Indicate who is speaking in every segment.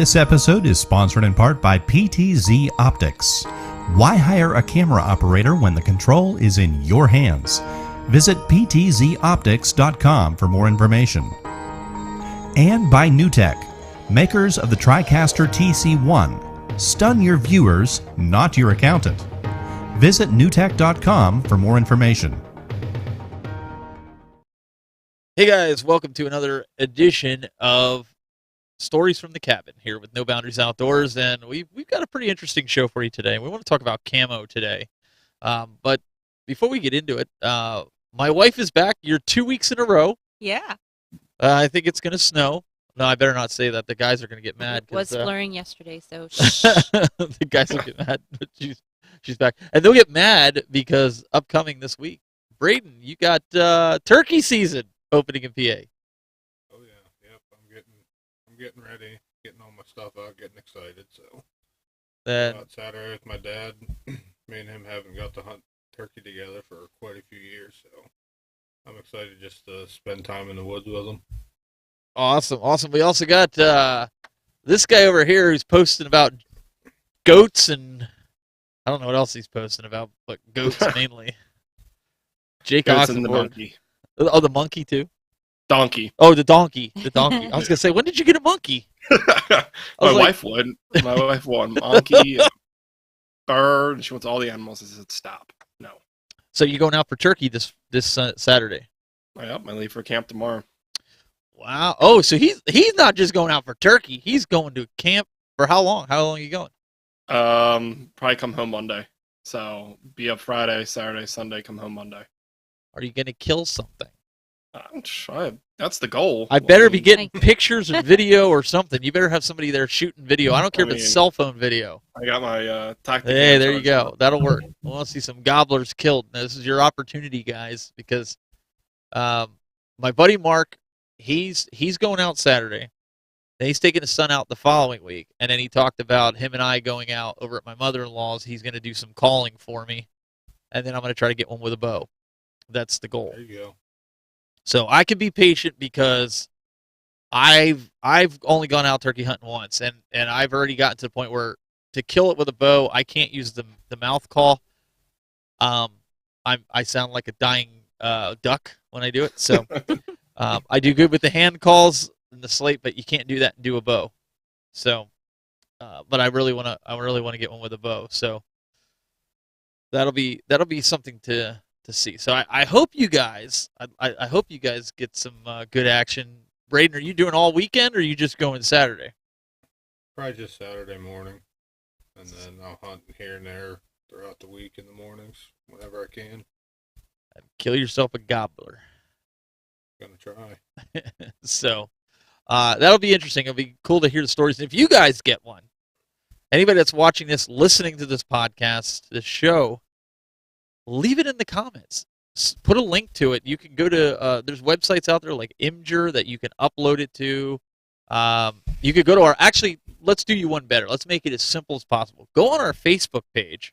Speaker 1: This episode is sponsored in part by PTZ Optics. Why hire a camera operator when the control is in your hands? Visit ptzoptics.com for more information. And by NewTek, makers of the TriCaster TC1. Stun your viewers, not your accountant. Visit newtek.com for more information.
Speaker 2: Hey guys, welcome to another edition of Stories from the Cabin here with No Boundaries Outdoors, and we've got a pretty interesting show for you today. We want to talk about camo today, but before we get into it, my wife is back. You're 2 weeks in a row.
Speaker 3: Yeah.
Speaker 2: I think it's going to snow. No, I better not say that. The guys are going to get mad.
Speaker 3: It was blurring yesterday, so
Speaker 2: the guys will get mad. But she's back, and they'll get mad because upcoming this week, Braden, you got turkey season opening in PA.
Speaker 4: Getting ready, getting all my stuff out, getting excited. So
Speaker 2: That
Speaker 4: Saturday with my dad. Me and him haven't got to hunt turkey together for quite a few years, so I'm excited just to spend time in the woods with him.
Speaker 2: awesome. We also got this guy over here who's posting about goats, and I don't know what else he's posting about, but goats mainly. Jake
Speaker 5: Goats and the
Speaker 2: Oxenford.
Speaker 5: monkey.
Speaker 2: Oh, the monkey too.
Speaker 5: Donkey.
Speaker 2: Oh, the donkey. I was gonna say, when did you get a monkey?
Speaker 5: My wife would. My wife won monkey, bird. She wants all the animals. I said, stop. No.
Speaker 2: So you're going out for turkey this Saturday?
Speaker 5: Yep, I leave for camp tomorrow.
Speaker 2: Wow. Oh, so he's not just going out for turkey. He's going to camp for how long? How long are you going?
Speaker 5: Probably come home Monday. So be up Friday, Saturday, Sunday. Come home Monday.
Speaker 2: Are you gonna kill something?
Speaker 5: I'm trying. That's the goal.
Speaker 2: I better be getting pictures or video or something. You better have somebody there shooting video. I don't care if it's cell phone video.
Speaker 5: I got my tactical.
Speaker 2: Hey, there you go. That'll work. I want to see some gobblers killed. Now, this is your opportunity, guys, because my buddy Mark, he's going out Saturday. Then he's taking his son out the following week, and then he talked about him and I going out over at my mother-in-law's. He's going to do some calling for me, and then I'm going to try to get one with a bow. That's the goal.
Speaker 4: There you go.
Speaker 2: So I can be patient because I've only gone out turkey hunting once, and I've already gotten to the point where to kill it with a bow, I can't use the mouth call. I sound like a dying duck when I do it. So I do good with the hand calls and the slate, but you can't do that and do a bow. So, but I really want to get one with a bow. So that'll be something to see. So I hope you guys I hope you guys get some good action. Braden, are you doing all weekend or are you just going Saturday?
Speaker 4: Probably just Saturday morning, and then I'll hunt here and there throughout the week in the mornings whenever I can.
Speaker 2: Kill yourself a gobbler.
Speaker 4: Gonna try.
Speaker 2: So that'll be interesting. It'll be cool to hear the stories. And if you guys get one, anybody that's watching this, listening to this podcast, this show, leave it in the comments. Put a link to it. You can go to, there's websites out there like Imgur that you can upload it to. You could go to actually, let's do you one better. Let's make it as simple as possible. Go on our Facebook page,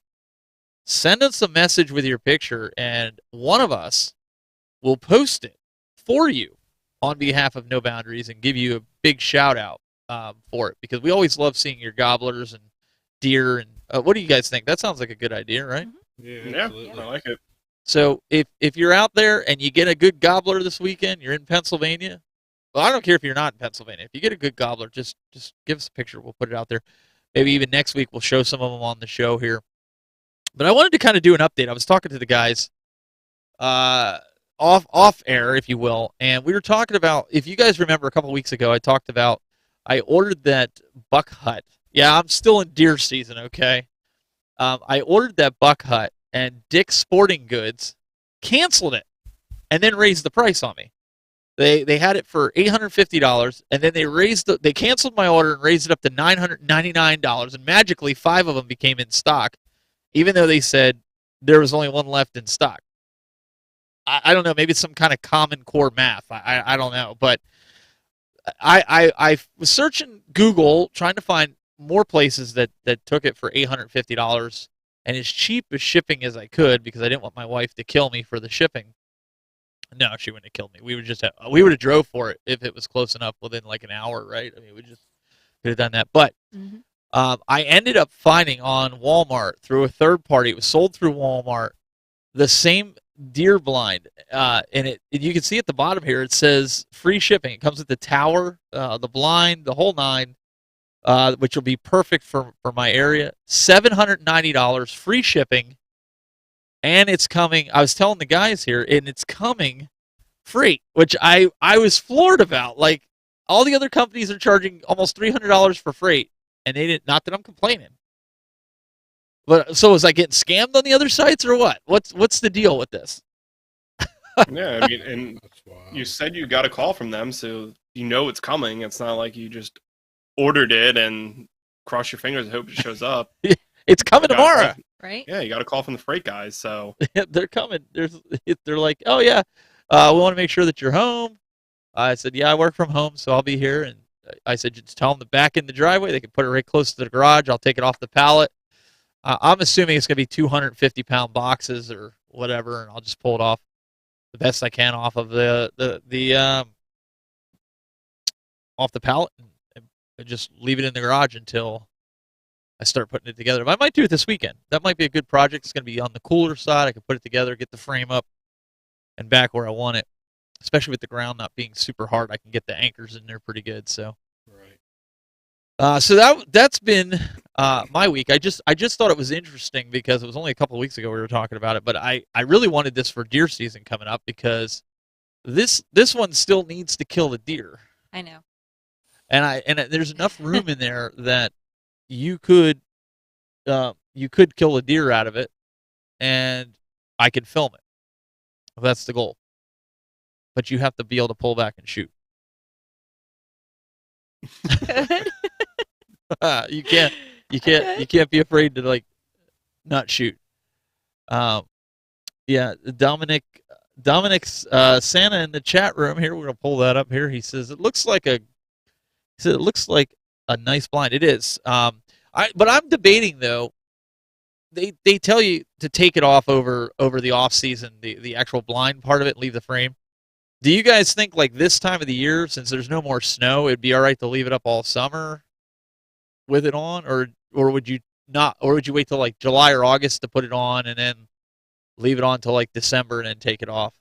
Speaker 2: send us a message with your picture, and one of us will post it for you on behalf of No Boundaries and give you a big shout out for it, because we always love seeing your gobblers and deer. And what do you guys think? That sounds like a good idea, right?
Speaker 3: Mm-hmm.
Speaker 4: Yeah, absolutely.
Speaker 5: I like it.
Speaker 2: So if you're out there and you get a good gobbler this weekend, you're in Pennsylvania. Well, I don't care if you're not in Pennsylvania. If you get a good gobbler, just give us a picture. We'll put it out there. Maybe even next week we'll show some of them on the show here. But I wanted to kind of do an update. I was talking to the guys off air, if you will, and we were talking about, if you guys remember a couple weeks ago, I ordered that buck hut. Yeah, I'm still in deer season, okay? I ordered that buck hut, and Dick's Sporting Goods canceled it and then raised the price on me. They had it for $850, and then they canceled my order and raised it up to $999, and magically 5 of them became in stock, even though they said there was only one left in stock. I don't know, maybe it's some kind of Common Core math. I don't know, but I was searching Google trying to find more places that took it for $850 and as cheap as shipping as I could, because I didn't want my wife to kill me for the shipping. No, she wouldn't have killed me. We would have drove for it if it was close enough within like an hour, right? I mean, we just Could have done that, but
Speaker 3: Mhm.
Speaker 2: I ended up finding on Walmart through a third party. It was sold through Walmart. The same deer blind, and you can see at the bottom here. It says free shipping. It comes with the tower, the blind, the whole nine, which will be perfect for my area. $790, free shipping, and it's coming. I was telling the guys here, and it's coming free, which I was floored about. Like all the other companies are charging almost $300 for freight, and they didn't. Not that I'm complaining. But so was I getting scammed on the other sites or what? What's the deal with this?
Speaker 5: Yeah, I mean, and
Speaker 4: That's wild.
Speaker 5: you said you got a call from them, so you know it's coming. It's not like you just ordered it and cross your fingers and hope it shows up.
Speaker 2: It's coming
Speaker 5: You got a call
Speaker 2: tomorrow.
Speaker 5: from-
Speaker 3: Right?
Speaker 5: Yeah, you got a call from the freight guys, so
Speaker 2: They're coming. They're like, oh yeah, we want to make sure that you're home. I said, yeah, I work from home, so I'll be here. And I said, just tell them to back in the driveway. They can put it right close to the garage. I'll take it off the pallet. I'm assuming it's going to be 250-pound boxes or whatever, and I'll just pull it off the best I can off of off the pallet and just leave it in the garage until I start putting it together. But I might do it this weekend. That might be a good project. It's going to be on the cooler side. I can put it together, get the frame up and back where I want it. Especially with the ground not being super hard, I can get the anchors in there pretty good. So.
Speaker 4: Right.
Speaker 2: So that's been my week. I just thought it was interesting because it was only a couple of weeks ago we were talking about it, but I really wanted this for deer season coming up because this one still needs to kill the deer,
Speaker 3: I know.
Speaker 2: and there's enough room in there that you could kill a deer out of it, and I could film it. That's the goal, but you have to be able to pull back and shoot. You can't be afraid to like not shoot. Yeah, Dominic's Santa in the chat room here. We're gonna pull that up here. He says it looks like a nice blind. It is. But I'm debating though. They tell you to take it off over the off season, the actual blind part of it, and leave the frame. Do you guys think like this time of the year, since there's no more snow, it'd be all right to leave it up all summer with it on, or would you not, or would you wait till like July or August to put it on and then leave it on till like December and then take it off?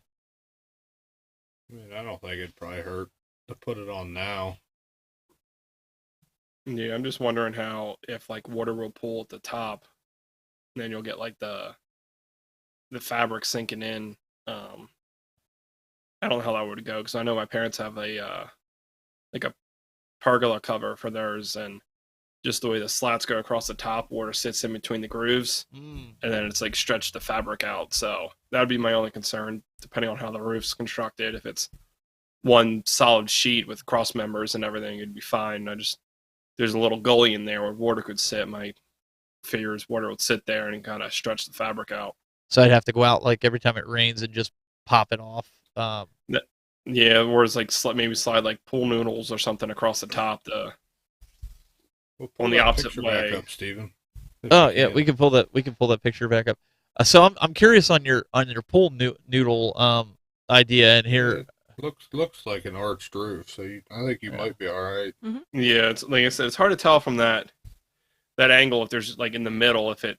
Speaker 4: I mean, I don't think it'd probably hurt to put it on now.
Speaker 5: yeah, I'm just wondering how if like water will pool at the top, then you'll get like the fabric sinking in. I don't know how that would go because I know my parents have a like a pergola cover for theirs, and just the way the slats go across the top, water sits in between the grooves, and then it's like stretched the fabric out. So that would be my only concern, depending on how the roof's constructed. If it's one solid sheet with cross members and everything, it'd be fine. There's a little gully in there where water could sit. My fear is water would sit there and kind of stretch the fabric out.
Speaker 2: So I'd have to go out like every time it rains and just pop it off.
Speaker 5: Yeah, or it's like maybe slide like pool noodles or something across the top to
Speaker 4: We'll
Speaker 5: on the
Speaker 4: that
Speaker 5: opposite
Speaker 4: picture
Speaker 5: way.
Speaker 4: back up, Steven.
Speaker 2: Oh yeah, we can pull that picture back up. So I'm curious on your pool noodle idea, and here
Speaker 4: Looks like an arched roof, so I think you might be all right.
Speaker 5: Yeah, it's like I said, it's hard to tell from that angle if there's like in the middle if it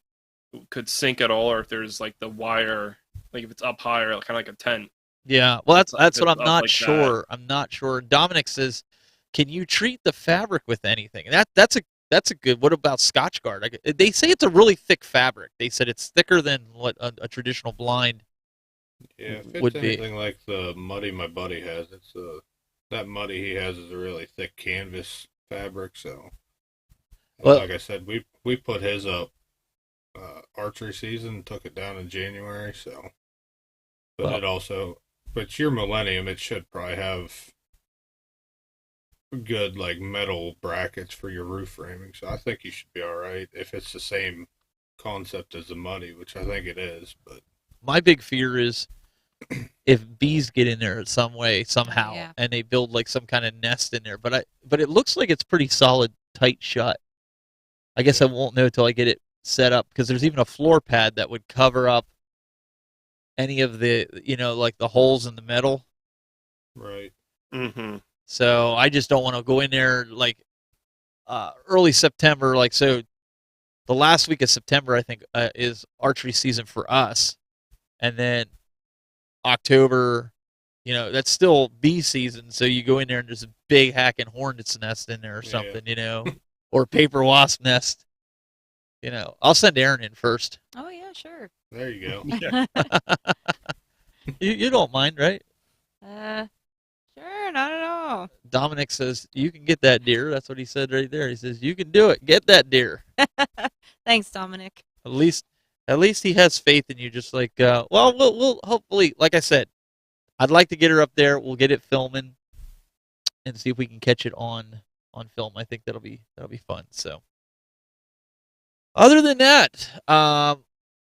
Speaker 5: could sink at all, or if there's like the wire, like if it's up higher, kind of like a tent.
Speaker 2: Yeah, well that's what I'm
Speaker 5: up
Speaker 2: not
Speaker 5: like
Speaker 2: sure. I'm not sure. Dominic says, can you treat the fabric with anything? That's a good. What about Scotchgard? They say it's a really thick fabric. They said it's thicker than what a traditional blind
Speaker 4: Yeah, if it's
Speaker 2: would be.
Speaker 4: anything like the muddy my buddy has, that muddy he has is a really thick canvas fabric. So,
Speaker 2: Well-
Speaker 4: like I said, we put his up archery season, took it down in January. So, but but your Millennium, it should probably have good like metal brackets for your roof framing. So I think you should be all right if it's the same concept as the muddy, which I think it is. But
Speaker 2: My big fear is if bees get in there some way, somehow,
Speaker 3: Yeah.
Speaker 2: and they build like some kind of nest in there. But it looks like it's pretty solid, tight shut. I guess I won't know till I get it set up because there's even a floor pad that would cover up any of the like the holes in the metal.
Speaker 4: right.
Speaker 5: Mm-hmm.
Speaker 2: So I just don't want to go in there like early September, like so. The last week of September, I think, is archery season for us, and then October, that's still bee season. So you go in there and there's a big hacking hornet's nest in there or something, or paper wasp nest. I'll send Aaron in first.
Speaker 3: Oh yeah, sure.
Speaker 4: There you go.
Speaker 5: Yeah.
Speaker 2: You don't mind, right?
Speaker 3: Sure, not at all.
Speaker 2: Dominic says you can get that deer. That's what he said right there. He says you can do it. Get that deer.
Speaker 3: Thanks, Dominic.
Speaker 2: At least he has faith in you. Just like, well, we'll hopefully, like I said, I'd like to get her up there. We'll get it filming and see if we can catch it on film. I think that'll be fun. So, other than that,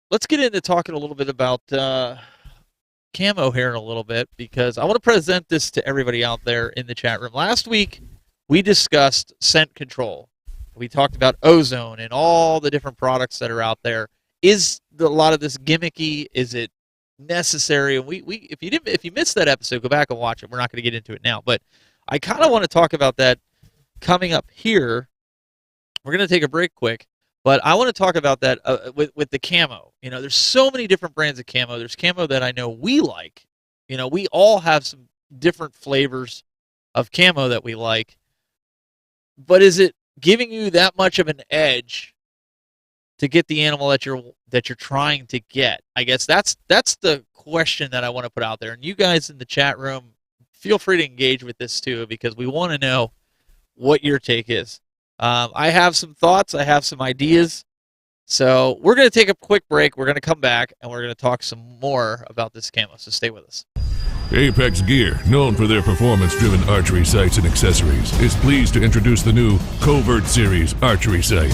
Speaker 2: let's get into talking a little bit about camo here in a little bit, because I want to present this to everybody out there in the chat room. Last week, we discussed scent control. We talked about ozone and all the different products that are out there. Is a lot of this gimmicky? Is it necessary? And if you missed that episode, go back and watch it. We're not going to get into it now, but I kind of want to talk about that coming up here. We're going to take a break quick, but I want to talk about that with the camo. There's so many different brands of camo. There's camo that I know we like. We all have some different flavors of camo that we like. But is it giving you that much of an edge to get the animal that you're trying to get? I guess that's the question that I want to put out there. And you guys in the chat room, feel free to engage with this too, because we want to know what your take is. I have some thoughts. I have some ideas. So we're going to take a quick break. We're going to come back, and we're going to talk some more about this camo. So stay with us.
Speaker 6: Apex Gear, known for their performance-driven archery sights and accessories, is pleased to introduce the new Covert Series archery sight.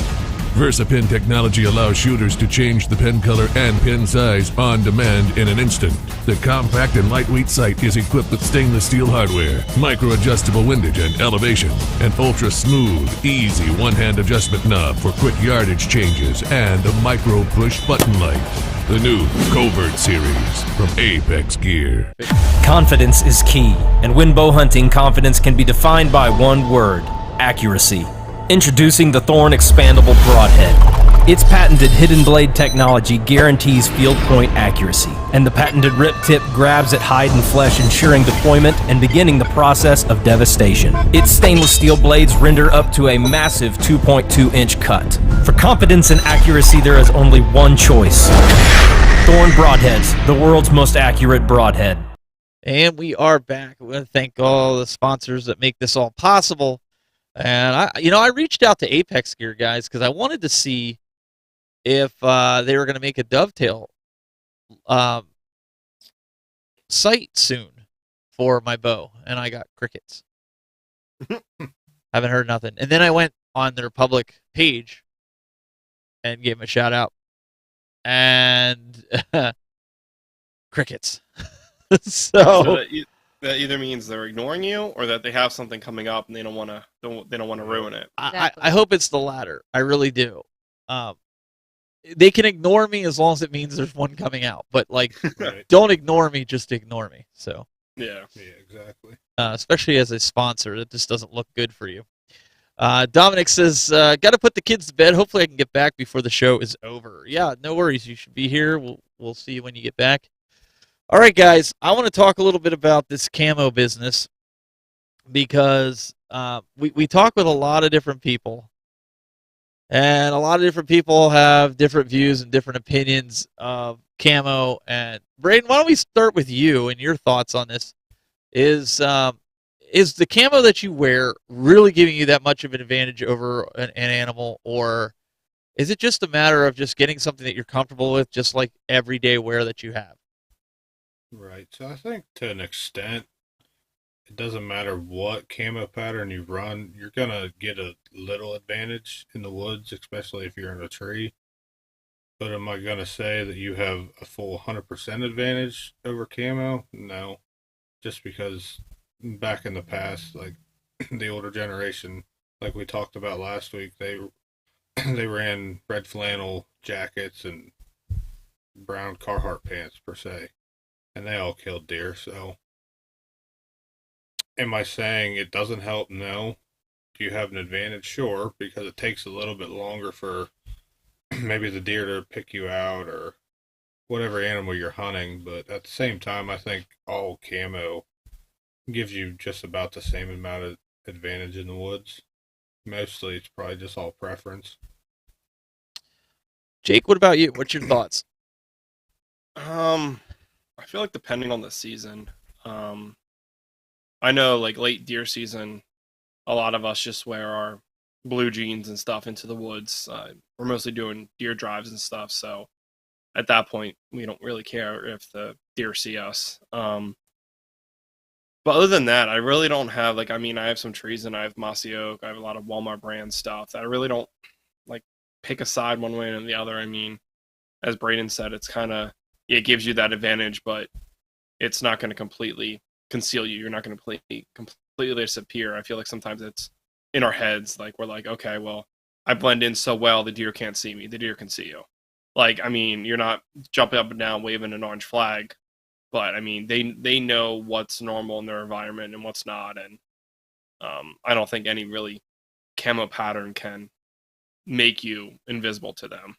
Speaker 6: VersaPin technology allows shooters to change the pin color and pin size on demand in an instant. The compact and lightweight sight is equipped with stainless steel hardware, micro-adjustable windage and elevation, an ultra-smooth, easy one-hand adjustment knob for quick yardage changes, and a micro-push button light. The new Covert Series from Apex Gear.
Speaker 7: Confidence is key, and when bow hunting, confidence can be defined by one word: accuracy. Introducing the Thorn Expandable Broadhead. Its patented hidden blade technology guarantees field point accuracy, and the patented rip tip grabs at hide and flesh, ensuring deployment and beginning the process of devastation. Its stainless steel blades render up to a massive 2.2-inch cut. For confidence and accuracy, there is only one choice: Thorn Broadheads, the world's most accurate broadhead.
Speaker 2: And we are back. We want to thank all the sponsors that make this all possible. And I reached out to Apex Gear guys because I wanted to see if they were going to make a dovetail sight soon for my bow, and I got crickets. Haven't heard nothing. And then I went on their public page and gave them a shout out, and crickets. So
Speaker 5: that either means they're ignoring you, or that they have something coming up and they don't want to ruin it.
Speaker 3: Exactly.
Speaker 2: I hope it's the latter. I really do. They can ignore me as long as it means there's one coming out. But right. Don't ignore me. Just ignore me. So
Speaker 5: yeah,
Speaker 4: exactly.
Speaker 2: Especially as a sponsor, that just doesn't look good for you. Dominic says, "Got to put the kids to bed. Hopefully, I can get back before the show is over." Yeah, no worries. You should be here. We'll see you when you get back. All right, guys, I want to talk a little bit about this camo business because we talk with a lot of different people, and a lot of different people have different views and different opinions of camo. And Braden, why don't we start with you and your thoughts on this? Is the camo that you wear really giving you that much of an advantage over an animal, or is it just a matter of just getting something that you're comfortable with, just like everyday wear that you have?
Speaker 4: Right. So I think to an extent, it doesn't matter what camo pattern you run, you're going to get a little advantage in the woods, especially if you're in a tree. But am I going to say that you have a full 100% advantage over camo? No. Just because back in the past, like the older generation, like we talked about last week, they ran red flannel jackets and brown Carhartt pants per se. And they all killed deer, so am I saying it doesn't help? No. do you have an advantage? Sure, because it takes a little bit longer for maybe the deer to pick you out or whatever animal you're hunting. But at the same time, I think all camo gives you just about the same amount of advantage in the woods. Mostly, it's probably just all preference.
Speaker 2: Jake, what about you? What's your thoughts?
Speaker 5: I feel like depending on the season, I know like late deer season, a lot of us just wear our blue jeans and stuff into the woods. We're mostly doing deer drives and stuff, so at that point, we don't really care if the deer see us. But other than that, I really don't have like. I mean, I have some trees and I have mossy oak. I have a lot of Walmart brand stuff that I really don't like pick a side one way or the other. I mean, as Braden said, it's kind of it gives you that advantage, but it's not going to completely conceal you. You're not going to completely disappear. I feel like sometimes it's in our heads. Like we're like, okay, well, I blend in so well, the deer can't see me. The deer can see you. Like, I mean, you're not jumping up and down waving an orange flag, but I mean, they know what's normal in their environment and what's not, and I don't think any really camo pattern can make you invisible to them.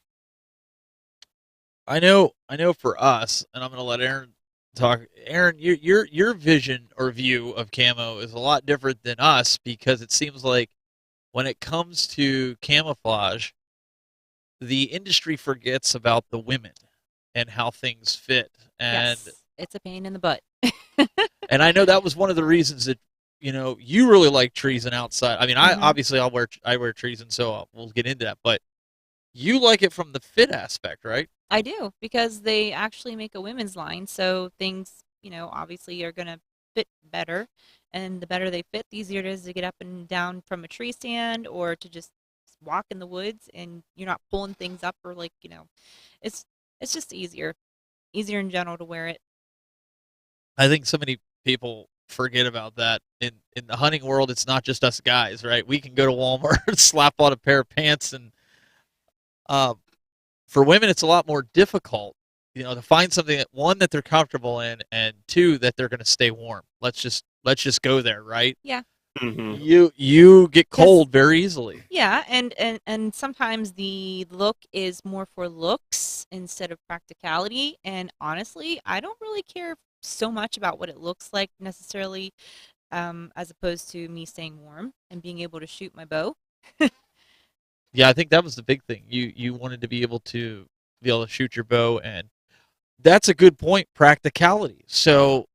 Speaker 2: I know for us, and I'm going to let Aaron talk. Aaron, your vision or view of camo is a lot different than us because it seems like when it comes to camouflage, the industry forgets about the women and how things fit. And
Speaker 3: Yes, it's a pain in the butt.
Speaker 2: and I know that was one of the reasons that you really like trees and outside. I mean, I wear trees, and so we'll get into that. But you like it from the fit aspect, right?
Speaker 3: I do, because they actually make a women's line, so things, obviously are going to fit better. And the better they fit, the easier it is to get up and down from a tree stand or to just walk in the woods, and you're not pulling things up or it's just easier in general to wear it.
Speaker 2: I think so many people forget about that. In the hunting world, it's not just us guys, right? We can go to Walmart and slap on a pair of pants, and for women, it's a lot more difficult, to find something that they're comfortable in, and two, that they're going to stay warm. Let's just go there, right?
Speaker 3: Yeah.
Speaker 5: Mm-hmm.
Speaker 2: You get cold very easily.
Speaker 3: Yeah, and sometimes the look is more for looks instead of practicality. And honestly, I don't really care so much about what it looks like necessarily, as opposed to me staying warm and being able to shoot my bow.
Speaker 2: Yeah, I think that was the big thing. You wanted to be able to shoot your bow, and that's a good point. Practicality. So,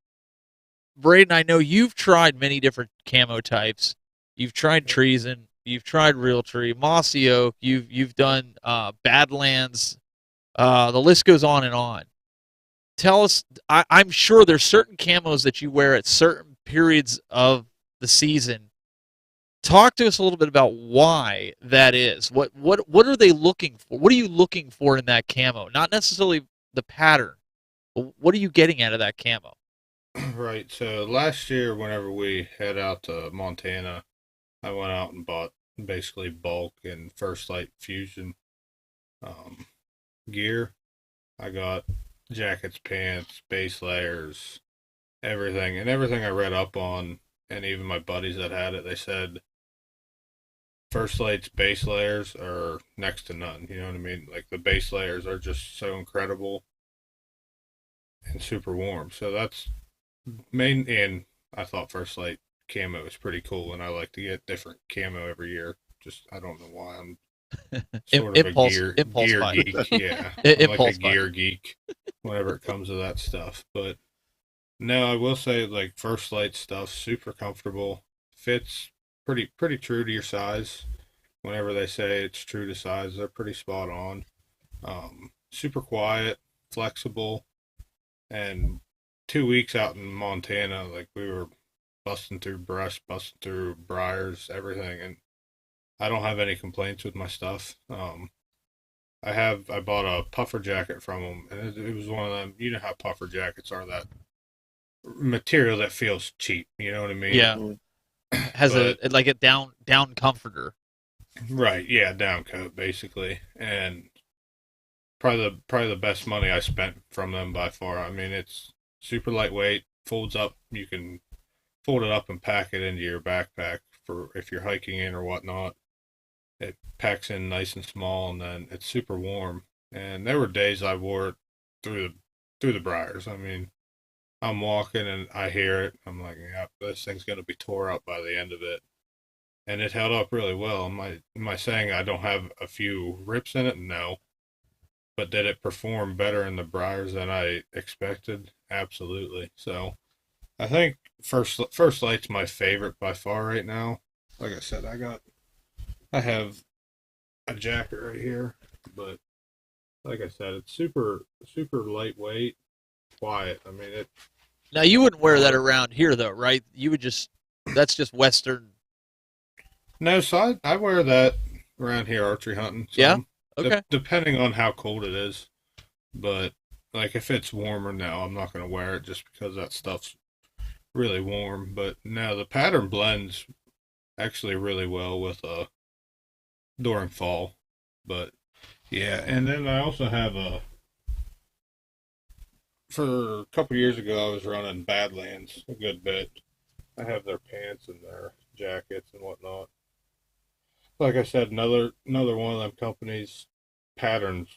Speaker 2: Braden, I know you've tried many different camo types. You've tried treason. You've tried realtree, mossy oak. You've done badlands. The list goes on and on. Tell us. I'm sure there's certain camos that you wear at certain periods of the season. Talk to us a little bit about why that is. What are they looking for? What are you looking for in that camo? Not necessarily the pattern, but what are you getting out of that camo?
Speaker 4: Right. So last year, whenever we head out to Montana, I went out and bought basically bulk and First Light Fusion gear. I got jackets, pants, base layers, everything. And everything I read up on, and even my buddies that had it, they said First Light's base layers are next to none. You know what I mean? Like the base layers are just so incredible and super warm. So that's main. And I thought First Light camo is pretty cool, and I like to get different camo every year. Just I don't know why I'm sort of
Speaker 2: Impulse
Speaker 4: a gear
Speaker 2: buying.
Speaker 4: geek. Yeah, I'm
Speaker 2: Impulse
Speaker 4: like a gear geek whenever it comes to that stuff. But no, I will say like First Light stuff, super comfortable, fits pretty true to your size. Whenever they say it's true to size, they're pretty spot on. Super quiet, flexible, and 2 weeks out in Montana, like we were busting through brush, busting through briars, everything, and I don't have any complaints with my stuff. I bought a puffer jacket from them, and it was one of them. You know how puffer jackets are, that material that feels cheap. You know what I mean?
Speaker 2: Yeah. Has a down comforter.
Speaker 4: Right, yeah, down coat basically, and probably the best money I spent from them by far. I mean, it's super lightweight, folds up. You can fold it up and pack it into your backpack for if you're hiking in or whatnot. It packs in nice and small, and then it's super warm. And there were days I wore it through the briars. I mean, I'm walking and I hear it. I'm like, yeah, this thing's gonna be tore up by the end of it. And it held up really well. Am I saying I don't have a few rips in it? No. But did it perform better in the briars than I expected? Absolutely. So I think First Light's my favorite by far right now. Like I said, I have a jacket right here, but like I said, it's super lightweight, quiet. I mean it.
Speaker 2: Now you wouldn't wear that around here though, right? You would just that's just Western.
Speaker 4: No, so I wear that around here archery hunting.
Speaker 2: Yeah? Okay.
Speaker 4: Depending on how cold it is, but like if it's warmer now, I'm not gonna wear it just because that stuff's really warm. But no, the pattern blends actually really well with during fall. But yeah, and then I also have for a couple years ago I was running Badlands a good bit. I have their pants and their jackets and whatnot. Like I said, another one of them companies patterns.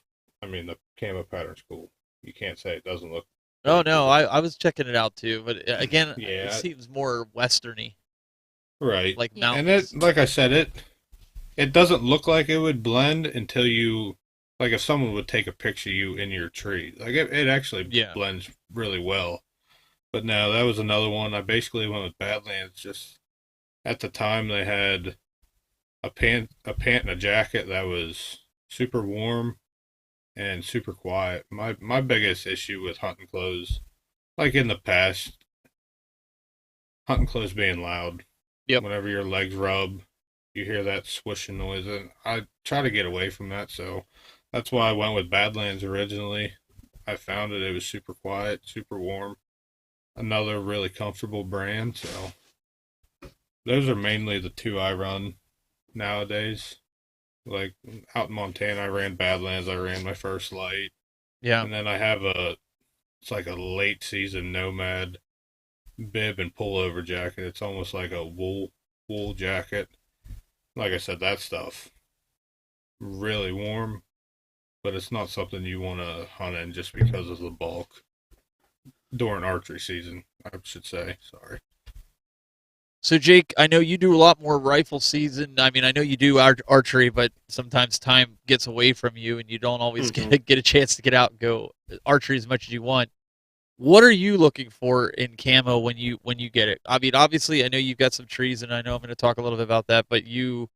Speaker 4: I mean, the camo pattern's cool. You can't say it doesn't look.
Speaker 2: Oh
Speaker 4: pretty
Speaker 2: no,
Speaker 4: cool.
Speaker 2: I was checking it out too, but again,
Speaker 4: Yeah,
Speaker 2: it seems more westerny,
Speaker 4: right.
Speaker 2: like
Speaker 3: Yeah.
Speaker 4: And
Speaker 2: mountains.
Speaker 4: like I said, it doesn't look like it would blend until you like if someone would take a picture of you in your tree. Like it actually
Speaker 2: Yeah.
Speaker 4: blends really well. But no, that was another one. I basically went with Badlands. Just at the time they had a pant and a jacket that was super warm and super quiet. My biggest issue with hunting clothes, like in the past, hunting clothes being loud.
Speaker 2: Yep.
Speaker 4: Whenever your legs rub, you hear that swishing noise, and I try to get away from that. So that's why I went with Badlands originally. I found it was super quiet, super warm. Another really comfortable brand. So those are mainly the two I run nowadays. Like out in Montana, I ran Badlands. I ran my First Light,
Speaker 2: Yeah.
Speaker 4: and then I have it's like a late season Nomad bib and pullover jacket. It's almost like a wool jacket. Like I said, that stuff really warm, but it's not something you want to hunt in just because of the bulk during archery season. I should say. Sorry.
Speaker 2: So Jake, I know you do a lot more rifle season. I mean, I know you do archery, but sometimes time gets away from you, and you don't always get a chance to get out and go archery as much as you want. What are you looking for in camo when you get it? I mean, obviously, I know you've got some trees, and I know I'm going to talk a little bit about that. But you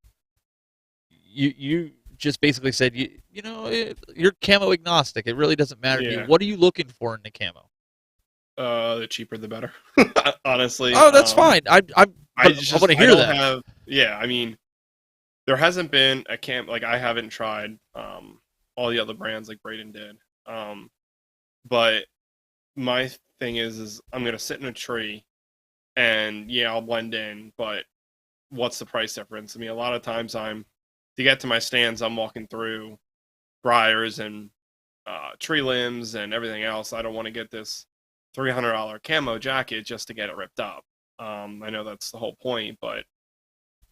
Speaker 2: just basically said you're camo agnostic. It really doesn't matter to you.
Speaker 5: Yeah.
Speaker 2: What are you looking for in the camo?
Speaker 5: The cheaper the better. Honestly.
Speaker 2: Oh, that's fine. I want to hear
Speaker 5: I don't
Speaker 2: that.
Speaker 5: Have, yeah, I mean, there hasn't been a camp like I haven't tried all the other brands like Braden did. But my thing is I'm gonna sit in a tree and yeah, I'll blend in, but what's the price difference? I mean, a lot of times to get to my stands, I'm walking through briars and tree limbs and everything else. I don't want to get this $300 camo jacket just to get it ripped up. I know that's the whole point, but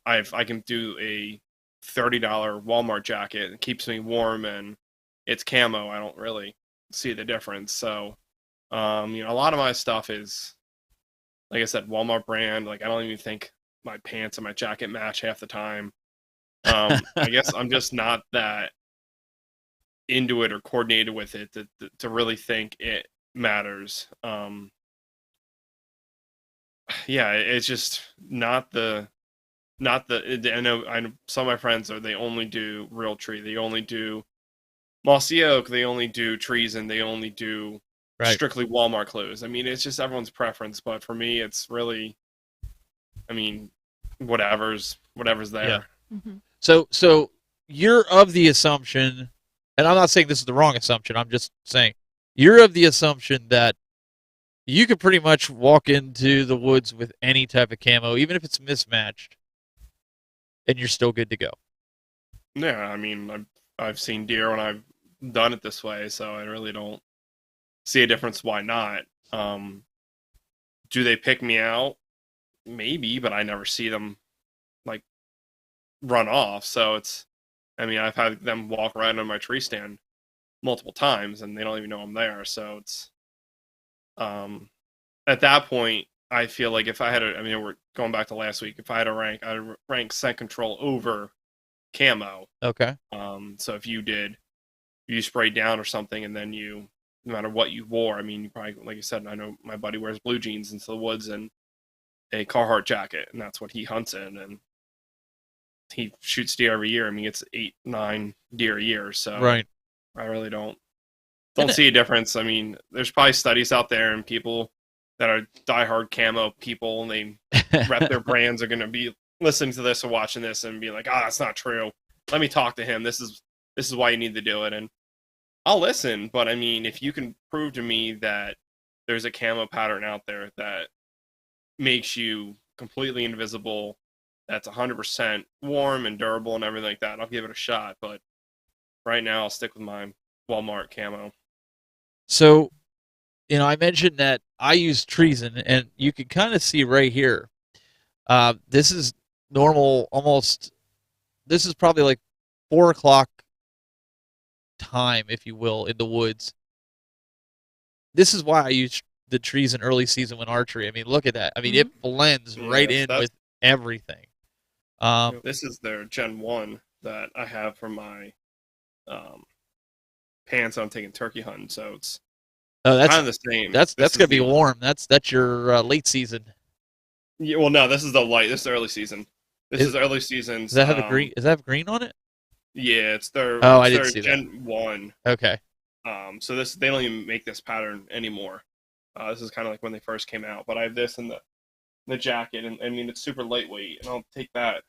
Speaker 5: I can do a $30 Walmart jacket. It keeps me warm and it's camo. I don't really see the difference. So, a lot of my stuff is, like I said, Walmart brand. Like I don't even think my pants and my jacket match half the time. I guess I'm just not that into it or coordinated with it to really think it matters. Yeah, it's just not the. I know some of my friends they only do real tree. They only do mossy oak. They only do trees, and they only do strictly Walmart clothes. I mean, it's just everyone's preference. But for me, it's really, I mean, whatever's there.
Speaker 2: Yeah.
Speaker 3: Mm-hmm.
Speaker 2: So you're of the assumption, and I'm not saying this is the wrong assumption. I'm just saying you're of the assumption that you could pretty much walk into the woods with any type of camo, even if it's mismatched, and you're still good to go.
Speaker 5: Yeah, I mean, I've seen deer when I've done it this way, so I really don't see a difference. Why not? Do they pick me out? Maybe, but I never see them run off. So I've had them walk right under my tree stand multiple times, and they don't even know I'm there. So it's at that point, I feel like if I had we're going back to last week. If I had a rank, I'd rank scent control over camo.
Speaker 2: Okay.
Speaker 5: So if you sprayed down or something, and then no matter what you wore, you probably, like you said, I know my buddy wears blue jeans into the woods and a Carhartt jacket, and that's what he hunts in, and he shoots deer every year. He gets 8-9 deer a year, so
Speaker 2: Right.
Speaker 5: I really don't see a difference. There's probably studies out there, and people that are diehard camo people, and they rep their brands, are going to be listening to this or watching this and be like, that's not true. Let me talk to him. This is why you need to do it. And I'll listen, but if you can prove to me that there's a camo pattern out there that makes you completely invisible, that's 100% warm and durable and everything like that, I'll give it a shot. But right now, I'll stick with my Walmart camo.
Speaker 2: So, I mentioned that I use treason, and you can kind of see right here. This is normal, almost. This is probably like 4 o'clock time, if you will, in the woods. This is why I use the treason early season when archery. Look at that. It blends right in with everything.
Speaker 5: This is their Gen 1 that I have for my pants I'm taking turkey hunting, so it's kind of the same.
Speaker 2: That's gonna be warm. That's your late season.
Speaker 5: Yeah, well, no, this is the light. This is early season. This is early season.
Speaker 2: Does that have a green? Does that have green on it?
Speaker 5: Yeah, it's their.
Speaker 2: Oh,
Speaker 5: I
Speaker 2: didn't see
Speaker 5: Gen 1.
Speaker 2: Okay.
Speaker 5: So they don't even make this pattern anymore. This is kind of like when they first came out. But I have this in the jacket, and it's super lightweight, and I'll take that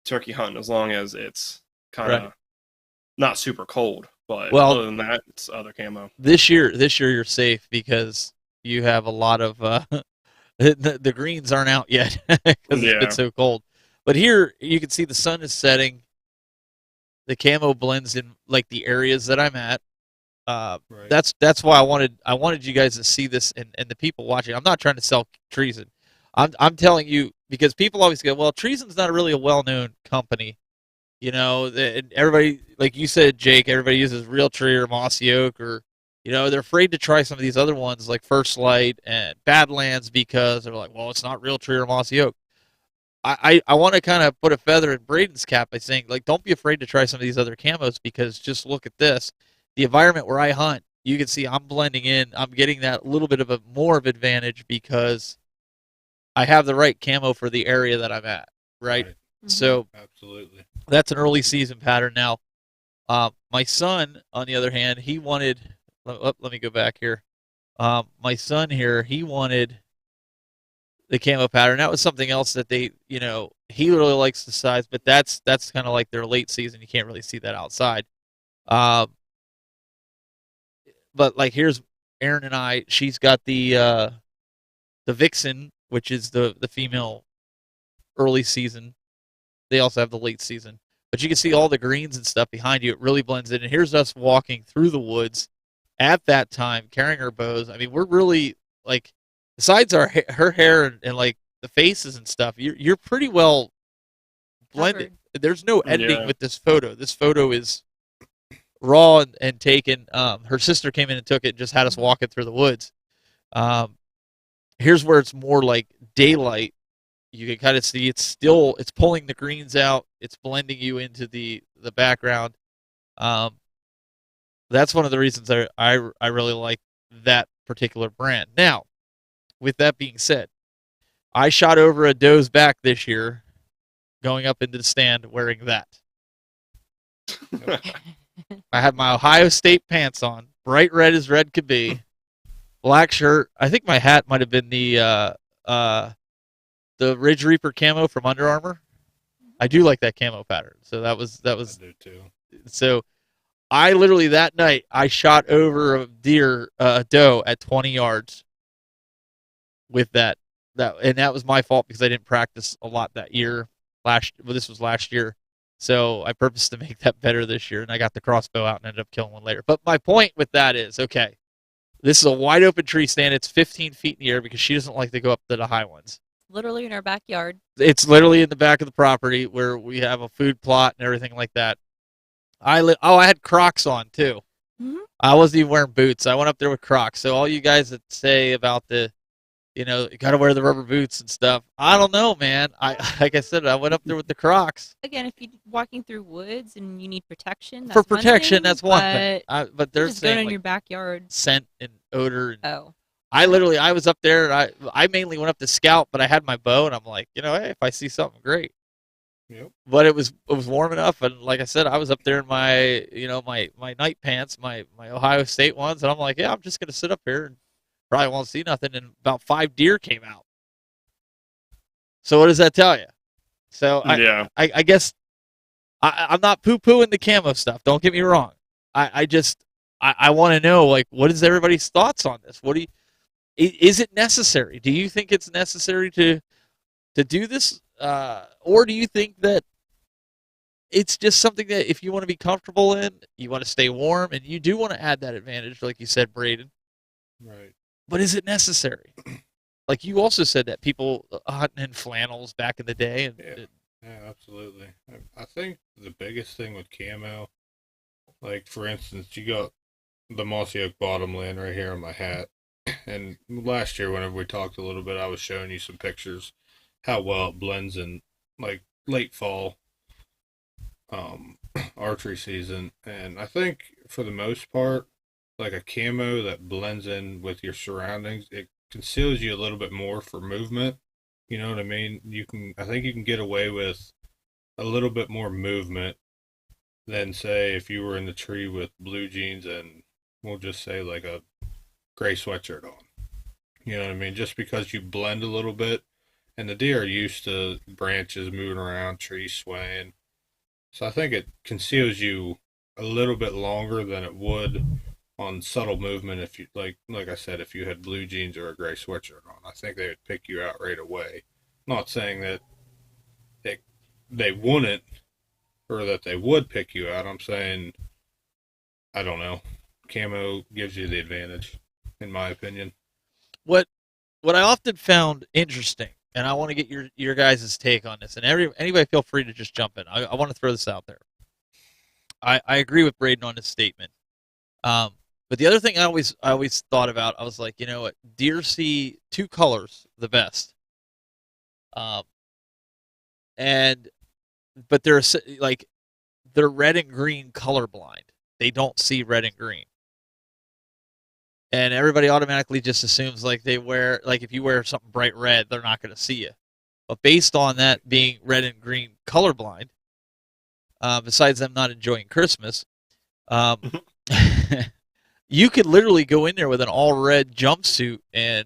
Speaker 5: turkey hunt as long as it's kind of not super cold. But other than that, it's other camo.
Speaker 2: This year you're safe because you have a lot of the greens aren't out yet because it's been so cold. But here you can see the sun is setting. The camo blends in like the areas that I'm at. That's why I wanted you guys to see this, and the people watching. I'm not trying to sell treason. I'm telling you, because people always go, well, treason's not really a well-known company. Everybody, like you said, Jake, everybody uses Real Tree or Mossy Oak, or they're afraid to try some of these other ones like First Light and Badlands because they're like, well, it's not Real Tree or Mossy Oak. I want to kind of put a feather in Braden's cap by saying, like, don't be afraid to try some of these other camos, because just look at this. The environment where I hunt, you can see I'm blending in. I'm getting that little bit of more of advantage because I have the right camo for the area that I'm at, right? Mm-hmm. So
Speaker 4: absolutely,
Speaker 2: that's an early season pattern. Now, my son, on the other hand, he wanted. Let me go back here. My son here, he wanted the camo pattern. That was something else that he really likes the size, but that's kind of like their late season. You can't really see that outside. But like here's Erin and I. She's got the Vixen, which is the female early season. They also have the late season. But you can see all the greens and stuff behind you. It really blends in. And here's us walking through the woods at that time, carrying our bows. We're really, like, besides her hair and like the faces and stuff, you're pretty well blended. There's no editing with this photo. This photo is raw and taken. Her sister came in and took it and just had us walking through the woods. Here's where it's more like daylight. You can kind of see it's pulling the greens out. It's blending you into the background. That's one of the reasons I really like that particular brand. Now, with that being said, I shot over a doe's back this year, going up into the stand wearing that. I had my Ohio State pants on, bright red as red could be, black shirt. I think my hat might have been the Ridge Reaper camo from Under Armour. I do like that camo pattern. So that was.
Speaker 4: I do too.
Speaker 2: So I literally that night I shot over a doe at 20 yards with that, and that was my fault because I didn't practice a lot that year. This was last year. So I purposed to make that better this year, and I got the crossbow out and ended up killing one later. But my point with that is, okay, this is a wide open tree stand. It's 15 feet in the air because she doesn't like to go up to the high ones.
Speaker 3: literally in our backyard.
Speaker 2: It's literally in the back of the property where we have a food plot and everything like that. I had Crocs on too.
Speaker 3: Mhm.
Speaker 2: I wasn't even wearing boots. I went up there with Crocs. So all you guys that say about you got to wear the rubber boots and stuff. I don't know, man. Like I said, I went up there with the Crocs.
Speaker 3: Again, if you're walking through woods and you need protection,
Speaker 2: For
Speaker 3: that's one
Speaker 2: protection,
Speaker 3: thing,
Speaker 2: that's one thing.
Speaker 3: but
Speaker 2: But they're
Speaker 3: just going
Speaker 2: saying
Speaker 3: in
Speaker 2: like
Speaker 3: your backyard.
Speaker 2: scent and odor. And
Speaker 3: Oh,
Speaker 2: I was up there. And I mainly went up to scout, but I had my bow, and I'm like, hey, if I see something, great.
Speaker 4: Yep.
Speaker 2: But it was warm enough, and like I said, I was up there in my my night pants, my Ohio State ones, and I'm like, yeah, I'm just gonna sit up here and probably won't see nothing. And about 5 deer came out. So what does that tell you? So I guess I'm not poo-pooing the camo stuff. Don't get me wrong. I want to know, like, what is everybody's thoughts on this? Is it necessary? Do you think it's necessary to do this? Or do you think that it's just something that if you want to be comfortable in, you want to stay warm, and you do want to add that advantage, like you said, Braden?
Speaker 4: Right.
Speaker 2: But is it necessary? Like you also said that people hunting in flannels back in the day. And
Speaker 4: Yeah, absolutely. I think the biggest thing with camo, like for instance, you got the mossy oak bottomland right here on my hat. And last year, whenever we talked a little bit, I was showing you some pictures how well it blends in like late fall archery season. And I think for the most part, like a camo that blends in with your surroundings, it conceals you a little bit more for movement. You know what I mean? I think you can get away with a little bit more movement than say if you were in the tree with blue jeans and we'll just say like a gray sweatshirt on. You know what I mean? Just because you blend a little bit, and the deer are used to branches moving around, trees swaying. So I think it conceals you a little bit longer than it would on subtle movement if you like I said, if you had blue jeans or a gray sweatshirt on. I think they would pick you out right away. Not saying that they wouldn't or that they would pick you out. I'm saying, I don't know. Camo gives you the advantage, in my opinion.
Speaker 2: What I often found interesting, and I want to get your guys' take on this, and anybody feel free to just jump in. I want to throw this out there. I agree with Braden on his statement. But the other thing I always thought about, I was like, what? Deer see two colors the best. But they're like, they're red and green colorblind. They don't see red and green. And everybody automatically just assumes like if you wear something bright red, they're not going to see you. But based on that being red and green colorblind, besides them not enjoying Christmas, you could literally go in there with an all red jumpsuit and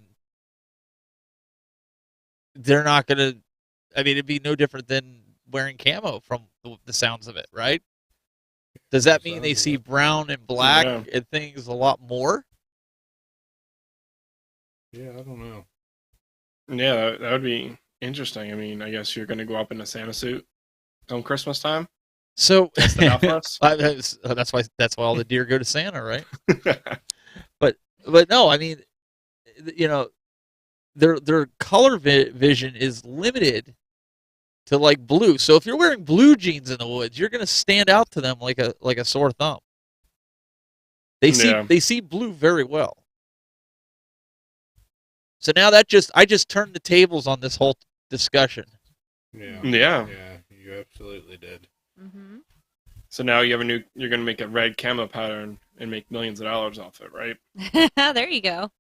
Speaker 2: they're not going to, it'd be no different than wearing camo from the sounds of it, right? Does that mean they see brown and black and things a lot more?
Speaker 4: Yeah, I don't know.
Speaker 5: Yeah, that would be interesting. I guess you're going to go up in a Santa suit on Christmas time.
Speaker 2: So
Speaker 5: that's the Southwest.
Speaker 2: That's why all the deer go to Santa, right? but no, their color vision is limited to like blue. So if you're wearing blue jeans in the woods, you're going to stand out to them like a sore thumb. They see blue very well. So now I just turned the tables on this whole discussion.
Speaker 4: Yeah, you absolutely did.
Speaker 3: Mm-hmm.
Speaker 5: So now you're going to make a red camo pattern and make millions of dollars off it, right?
Speaker 3: There you go.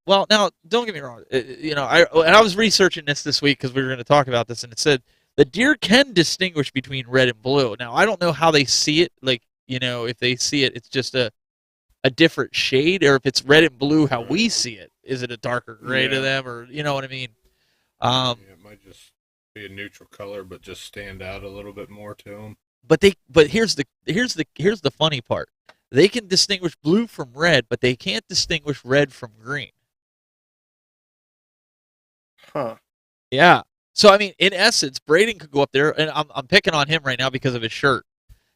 Speaker 2: Well, now don't get me wrong. I was researching this week because we were going to talk about this, and it said the deer can distinguish between red and blue. Now I don't know how they see it. Like if they see it, it's just a different shade, or if it's red and blue, how we see it. Is it a darker gray to them, or you know what I mean?
Speaker 4: It might just be a neutral color, but just stand out a little bit more to them.
Speaker 2: But here's the funny part. They can distinguish blue from red, but they can't distinguish red from green.
Speaker 5: Huh.
Speaker 2: Yeah. So in essence, Braden could go up there, and I'm picking on him right now because of his shirt.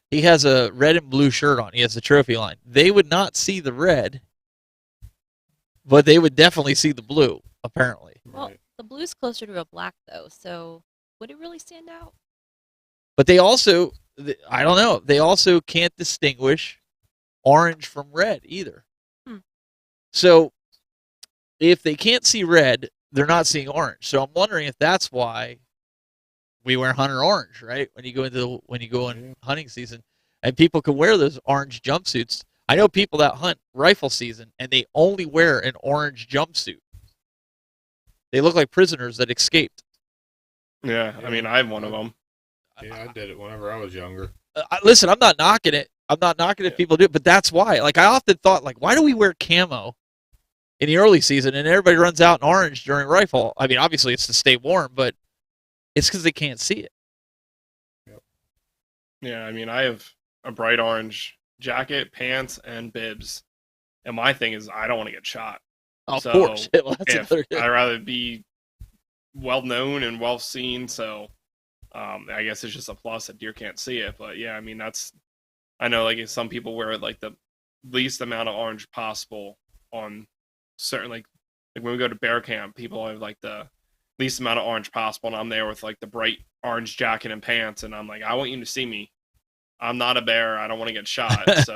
Speaker 2: He has a red and blue shirt on. He has the trophy line. They would not see the red, but they would definitely see the blue, apparently.
Speaker 3: Well,
Speaker 4: Right.
Speaker 3: the blue's closer to a black though, so would it really stand out?
Speaker 2: But they also, I don't know, they also can't distinguish orange from red either.
Speaker 3: Hmm.
Speaker 2: So if they can't see red, they're not seeing orange. So I'm wondering if that's why we wear hunter orange, right? When you go in hunting season, and people can wear those orange jumpsuits. I know people that hunt rifle season and they only wear an orange jumpsuit. They look like prisoners that escaped.
Speaker 5: Yeah, I mean, I have one of them.
Speaker 4: Yeah, I did it whenever I was younger.
Speaker 2: Listen, I'm not knocking it. I'm not knocking if people do it, but that's why. Like, I often thought, like, why do we wear camo in the early season and everybody runs out in orange during rifle? I mean, obviously it's to stay warm, but it's because they can't see it.
Speaker 5: Yeah, I mean, I have a bright orange jacket, pants, and bibs. And my thing is, I don't want to get shot.
Speaker 2: Of
Speaker 5: So,
Speaker 2: course. Well, that's another
Speaker 5: I'd rather be well known and well seen. So I guess it's just a plus that deer can't see it. But yeah, I mean, I know like some people wear like the least amount of orange possible on certain like when we go to bear camp, people have like the least amount of orange possible, and I'm there with like the bright orange jacket and pants, and I'm like, I want you to see me. I'm not a bear. I don't want to get shot. So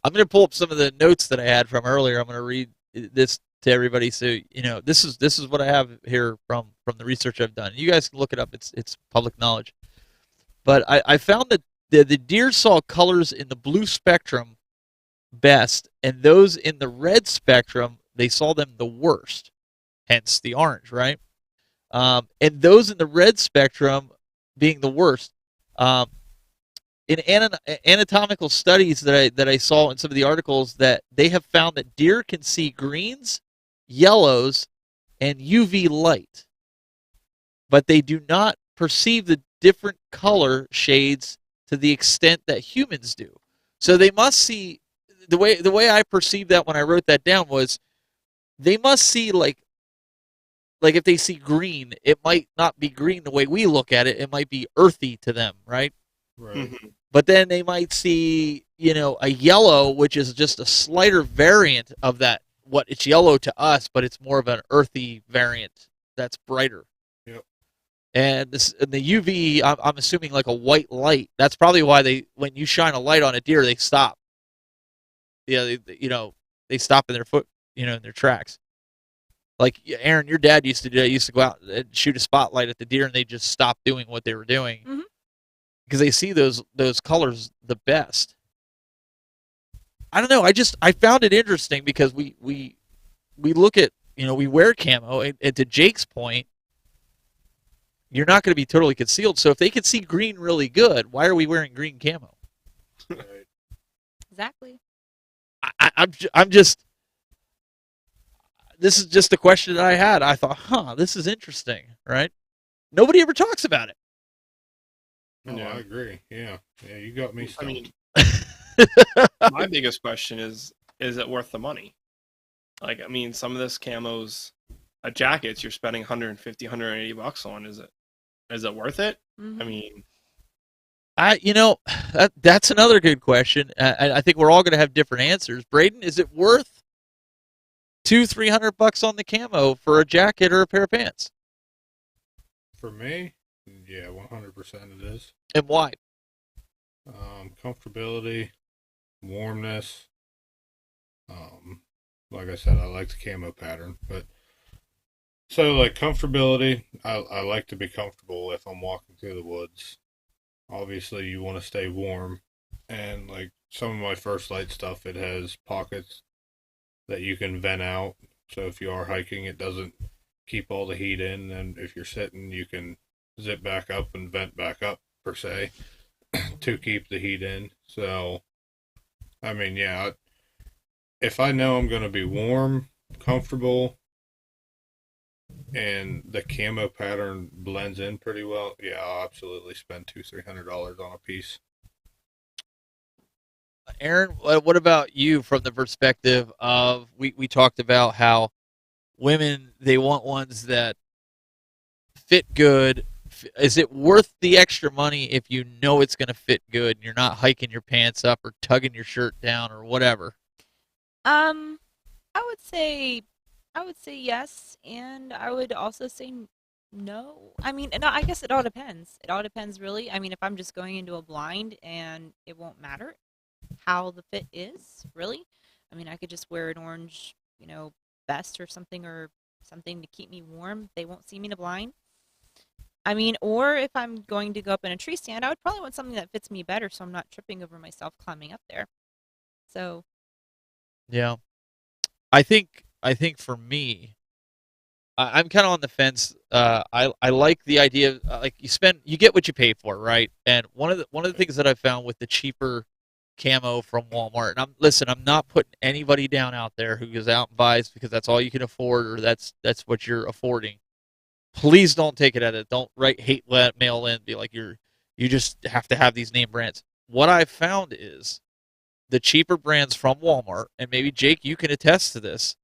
Speaker 2: I'm going to pull up some of the notes that I had from earlier. I'm going to read this to everybody. So, this is what I have here from the research I've done. You guys can look it up. It's public knowledge. But I found that the deer saw colors in the blue spectrum best, and those in the red spectrum, they saw them the worst, hence the orange, right? And those in the red spectrum being the worst. In anatomical studies that I saw in some of the articles, that they have found that deer can see greens, yellows, and UV light, but they do not perceive the different color shades to the extent that humans do. So they must see the way I perceived that when I wrote that down was they must see like if they see green, it might not be green the way we look at it. It might be earthy to them, right?
Speaker 4: Right.
Speaker 5: mm-hmm.
Speaker 2: But then they might see, a yellow, which is just a slighter variant of that. What it's yellow to us, but it's more of an earthy variant that's brighter.
Speaker 4: Yep.
Speaker 2: And the UV, I'm assuming like a white light. That's probably why when you shine a light on a deer, they stop. Yeah, they stop in their foot, in their tracks. Like Aaron, your dad used to do. Used to go out and shoot a spotlight at the deer, and they just stop doing what they were doing.
Speaker 3: Mm-hmm.
Speaker 2: Because they see those colors the best. I don't know. I found it interesting because we look at we wear camo, and to Jake's point, you're not going to be totally concealed. So if they can see green really good, why are we wearing green camo?
Speaker 4: Right.
Speaker 3: Exactly.
Speaker 2: I'm just. This is just a question that I had. I thought, this is interesting, right? Nobody ever talks about it.
Speaker 4: No, I agree. Yeah, you got me stumped.
Speaker 5: I mean, my biggest question is it worth the money? Like, I mean, some of this camo's jackets you're spending $150, $180 on. Is it worth it?
Speaker 3: Mm-hmm.
Speaker 5: I mean,
Speaker 2: that's another good question. I think we're all going to have different answers. Braden, is it worth $200-$300 on the camo for a jacket or a pair of pants?
Speaker 4: For me, yeah, 100% it is.
Speaker 2: And why?
Speaker 4: Comfortability, warmness. Like I said, I like the camo pattern, but so like comfortability, I like to be comfortable if I'm walking through the woods. Obviously, you want to stay warm, and like some of my First Light stuff, it has pockets that you can vent out. So if you are hiking, it doesn't keep all the heat in, and if you're sitting, you can zip back up and vent back up per se to keep the heat in. So I mean, yeah, if I know I'm going to be warm, comfortable, and the camo pattern blends in pretty well, yeah, I'll absolutely spend $200-$300 on a piece.
Speaker 2: Aaron, what about you from the perspective of we talked about how women, they want ones that fit good. Is it worth the extra money if you know it's going to fit good and you're not hiking your pants up or tugging your shirt down or whatever?
Speaker 3: I would say I would say yes, and I would also say no. I mean, and I guess it all depends. It all depends, really. I mean, if I'm just going into a blind and it won't matter how the fit is, really. I mean, I could just wear an orange, vest or something to keep me warm. They won't see me in a blind. I mean, or if I'm going to go up in a tree stand, I would probably want something that fits me better so I'm not tripping over myself climbing up there. So,
Speaker 2: Yeah. I think for me, I'm kind of on the fence. I like the idea of like you get what you pay for, right? And one of the things that I found with the cheaper camo from Walmart, and I'm not putting anybody down out there who goes out and buys because that's all you can afford or that's what you're affording. Please don't take it at it. Don't write hate mail in. Be like you just have to have these name brands. What I've found is the cheaper brands from Walmart, and maybe Jake, you can attest to this.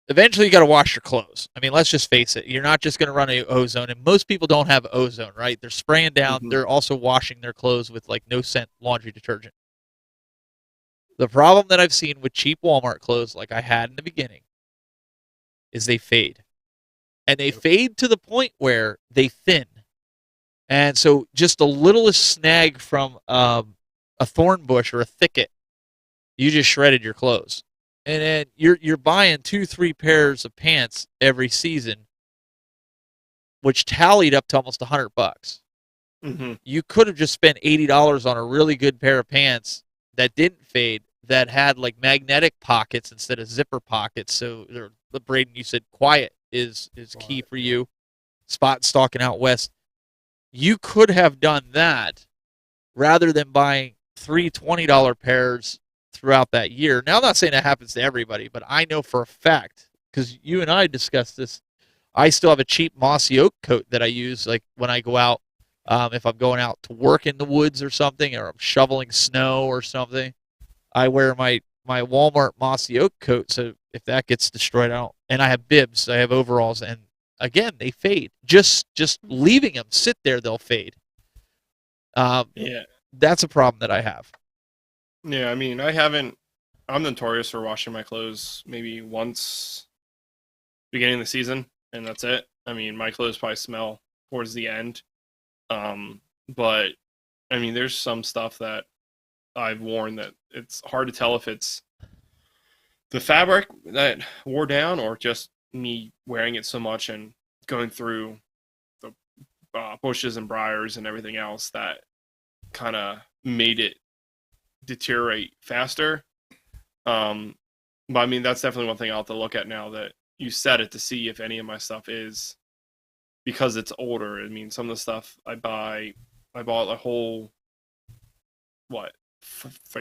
Speaker 2: Eventually, you got to wash your clothes. I mean, let's just face it. You're not just going to run a ozone, and most people don't have ozone, right? They're spraying down.
Speaker 5: Mhm.
Speaker 2: They're also washing their clothes with like no scent laundry detergent. The problem that I've seen with cheap Walmart clothes, like I had in the beginning, is they fade, and they fade to the point where they thin. And so, just the littlest snag from a thorn bush or a thicket, you just shredded your clothes. And then you're buying 2-3 pairs of pants every season, which tallied up to almost $100.
Speaker 5: Mhm.
Speaker 2: You could have just spent $80 on a really good pair of pants that didn't fade, that had like magnetic pockets instead of zipper pockets. So the Braden, you said quiet is key for you. Spot stalking out west. You could have done that rather than buying three $20 pairs throughout that year. Now, I'm not saying that happens to everybody, but I know for a fact, because you and I discussed this, I still have a cheap mossy oak coat that I use like when I go out, if I'm going out to work in the woods or something, or I'm shoveling snow or something. I wear my Walmart mossy oak coat, so if that gets destroyed out, and I have bibs, I have overalls, and again, they fade. Just leaving them sit there, they'll fade.
Speaker 5: Yeah.
Speaker 2: That's a problem that I have.
Speaker 5: Yeah, I mean, I'm notorious for washing my clothes maybe once beginning of the season, and that's it. I mean, my clothes probably smell towards the end. But I mean, there's some stuff that I've worn that it's hard to tell if it's the fabric that wore down or just me wearing it so much and going through the bushes and briars and everything else that kind of made it deteriorate faster. But I mean, that's definitely one thing I'll have to look at now that you said it, to see if any of my stuff is, because it's older. I mean, some of the stuff I bought a whole, like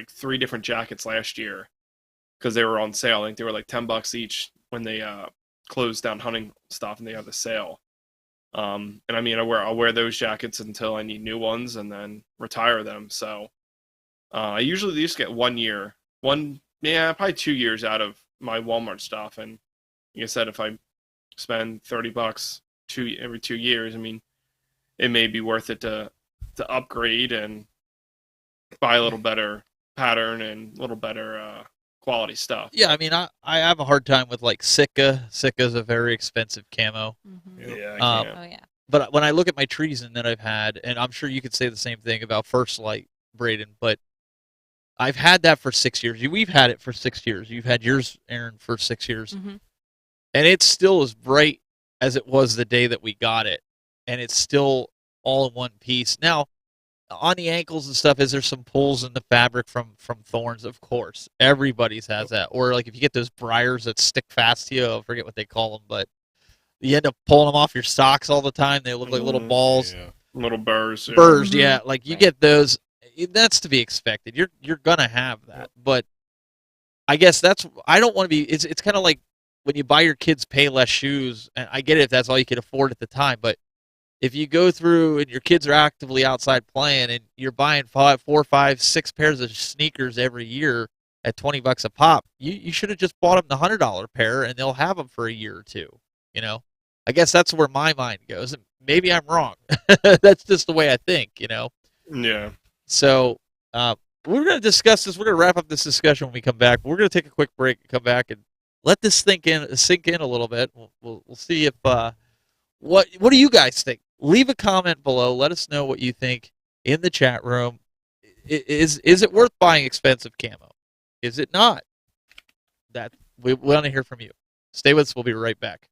Speaker 5: 3 different jackets last year because they were on sale. I think they were like $10 each when they closed down hunting stuff and they had the sale. And I mean, I'll wear those jackets until I need new ones and then retire them. So I usually just get 1 year, probably 2 years out of my Walmart stuff. And like I said, if I spend $30 every 2 years, I mean, it may be worth it to upgrade and buy a little better pattern and a little better quality stuff.
Speaker 2: Yeah, I mean, I have a hard time with like Sitka. Sitka's a very expensive camo.
Speaker 5: Yeah,
Speaker 2: Um,
Speaker 5: can't.
Speaker 3: Oh yeah.
Speaker 2: But when I look at my treason that I've had, and I'm sure you could say the same thing about First Light, Braden, but I've had that for 6 years. We've had it for 6 years. You've had yours, Aaron, for 6 years.
Speaker 3: Mm-hmm.
Speaker 2: And it's still as bright as it was the day that we got it. And it's still all in one piece. Now, on the ankles and stuff, is there some pulls in the fabric from thorns? Of course. Everybody's has that. Or like if you get those briars that stick fast to you, I forget what they call them, but you end up pulling them off your socks all the time. They look like little balls.
Speaker 4: Yeah.
Speaker 5: Little burrs. Yeah.
Speaker 2: Burrs, yeah.
Speaker 3: Mhm.
Speaker 2: Like you
Speaker 3: Right.
Speaker 2: get those. That's to be expected. You're gonna have that. But I guess I don't want to be. It's kind of like when you buy your kids Payless shoes, and I get it if that's all you can afford at the time. But if you go through and your kids are actively outside playing, and you're buying 4, 5, 6 pairs of sneakers every year at $20 a pop, you should have just bought them the $100 pair, and they'll have them for a year or two. You know, I guess that's where my mind goes. And maybe I'm wrong. That's just the way I think. You know.
Speaker 5: Yeah.
Speaker 2: So we're going to discuss this. We're going to wrap up this discussion when we come back. We're going to take a quick break and come back and let this sink in a little bit. We'll see if what do you guys think? Leave a comment below. Let us know what you think in the chat room. Is it worth buying expensive camo? Is it not? That we want to hear from you. Stay with us. We'll be right back.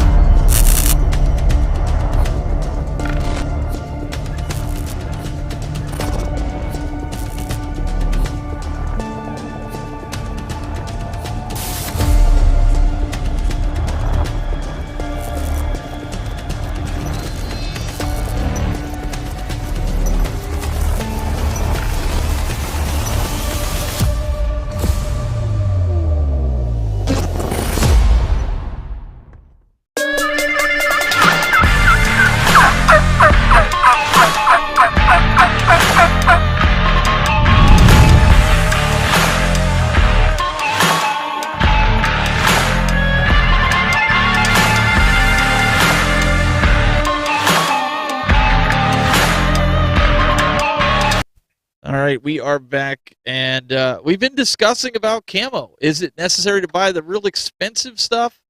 Speaker 2: All right, we are back, and we've been discussing about camo. Is it necessary to buy the real expensive stuff?